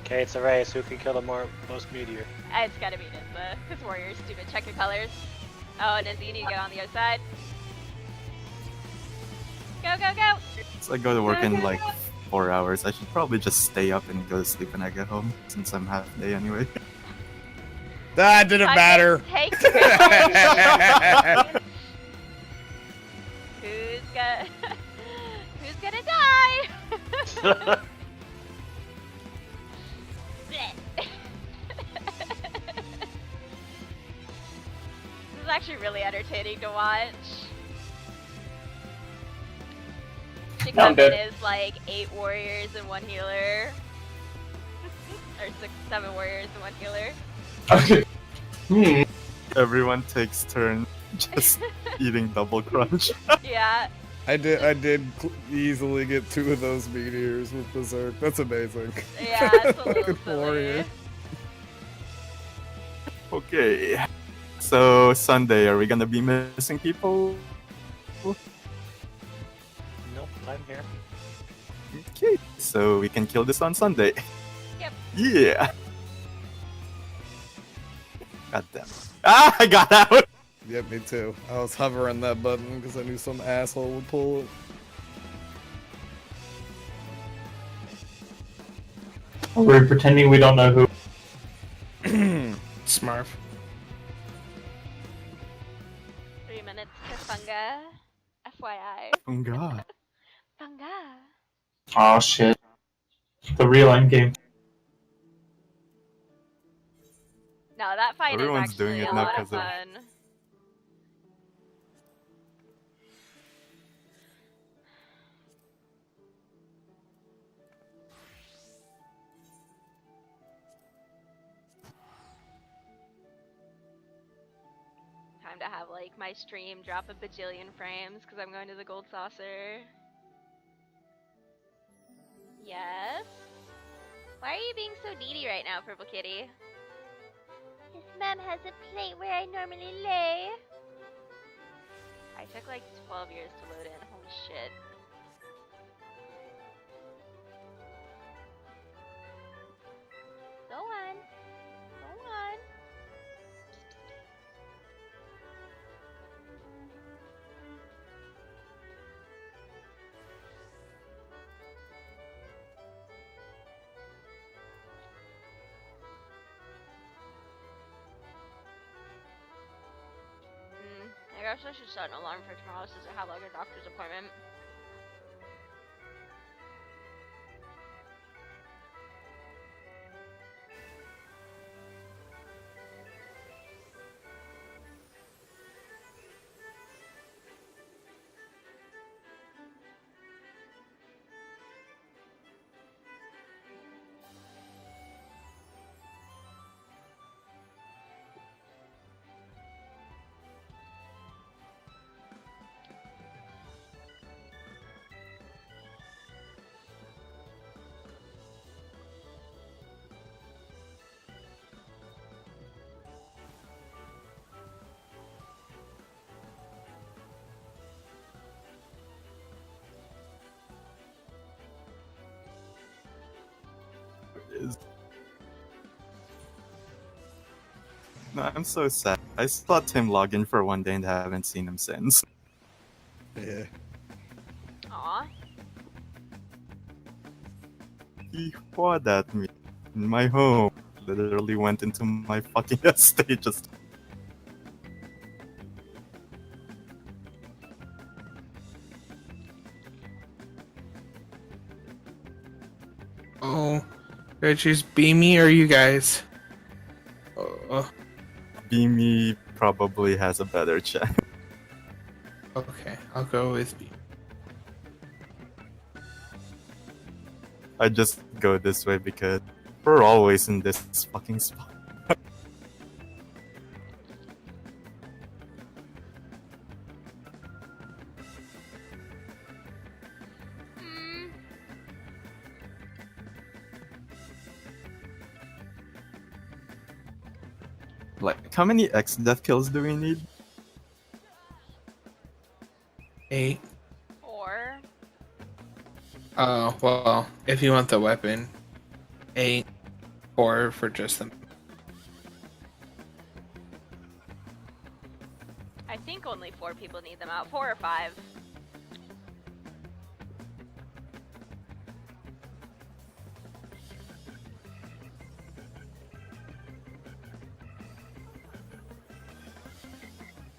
Okay, it's a race. Who can kill the most meteor? It's gotta be Ninja. This warrior's stupid. Check your colors. Oh, Ninja, you need to get on the other side. Go, go, go! So I go to work in like 4 hours. I should probably just stay up and go to sleep when I get home, since I'm half day anyway. That didn't Fucking matter. Take privilege. Who's gonna die? This is actually really entertaining to watch. She I'm comes in dead. as like 8 warriors and 1 healer. Or 7 warriors and 1 healer. Okay. Hmm. Everyone takes turn just eating double crunch. Yeah. I did easily get 2 of those meteors with Berserk. That's amazing. Yeah, it's a little Good silly. warrior. Okay. So Sunday, are we gonna be missing people? Nope, I'm here. Okay. So we can kill this on Sunday. Yep. Yeah. God damn. Ah, I got out. Yep, me too. I was hovering that button because I knew some asshole would pull it. We're pretending we don't know who. Smurf. 3 minutes to Funga. FYI. Oh god. Funga. Oh shit. The real endgame. No, that fight Everyone's is actually doing it a now lot of 'cause of- fun. Time to have like my stream drop a bajillion frames because I'm going to the gold saucer. Yes? Why are you being so needy right now, Purple Kitty? His mom has a plate where I normally lay. I took like 12 years to load in. Holy shit. Go on. Go on. I guess I should set an alarm for tomorrow since I have like a doctor's appointment. No, I'm so sad. I saw Tim log in for one day and haven't seen him since. Yeah. Aw. He fought at me in my home. Literally went into my fucking estate just. Oh, did I choose Beamy or you guys? Oh, Beamy probably has a better chance. okay, I'll go with Beamy. I just go this way because we're always in this fucking spot. Like, how many X death kills do we need? 8. 4. Oh, well, if you want the weapon, 8. 4 for just them. I think only 4 people need them out. 4 or 5.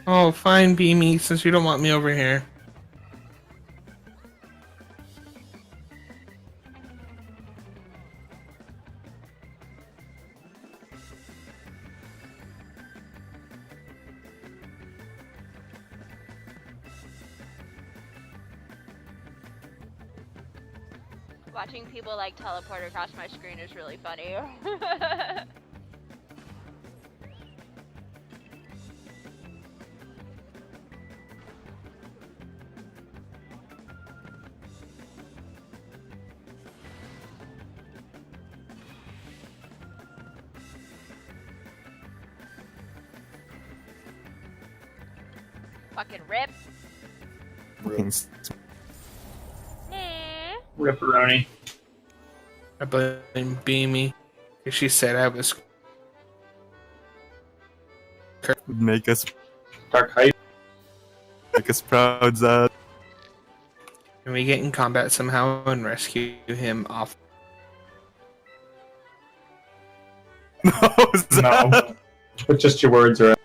Oh, fine, Beamy, since you don't want me over here. Watching people like teleport across my screen is really funny. Fucking rip. Fucking Nah. Ripperoni. I blame Beamy. She said I was. make us Dark Hype. proud, Zad. Can we get in combat somehow and rescue him off? No, Zad. No. But just your words are.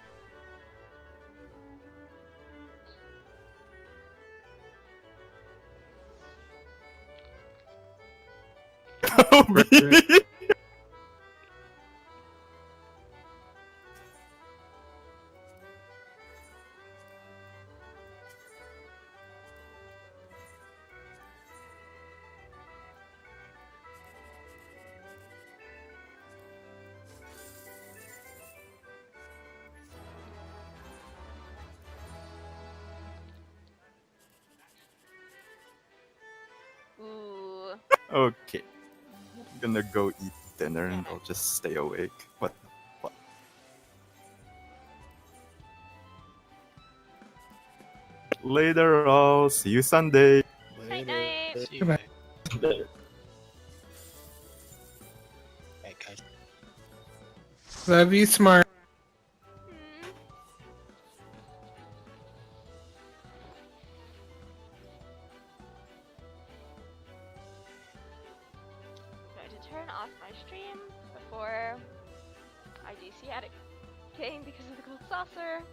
Oh, baby. Ooh. Okay. I'm gonna go eat dinner and I'll just stay awake. What the fuck? Later, all. See you Sunday. Night night. See you Goodbye. guys. Hey guys. Love you, smart. Hmm. Going to turn off my stream before I do sciatic pain because of the cold saucer.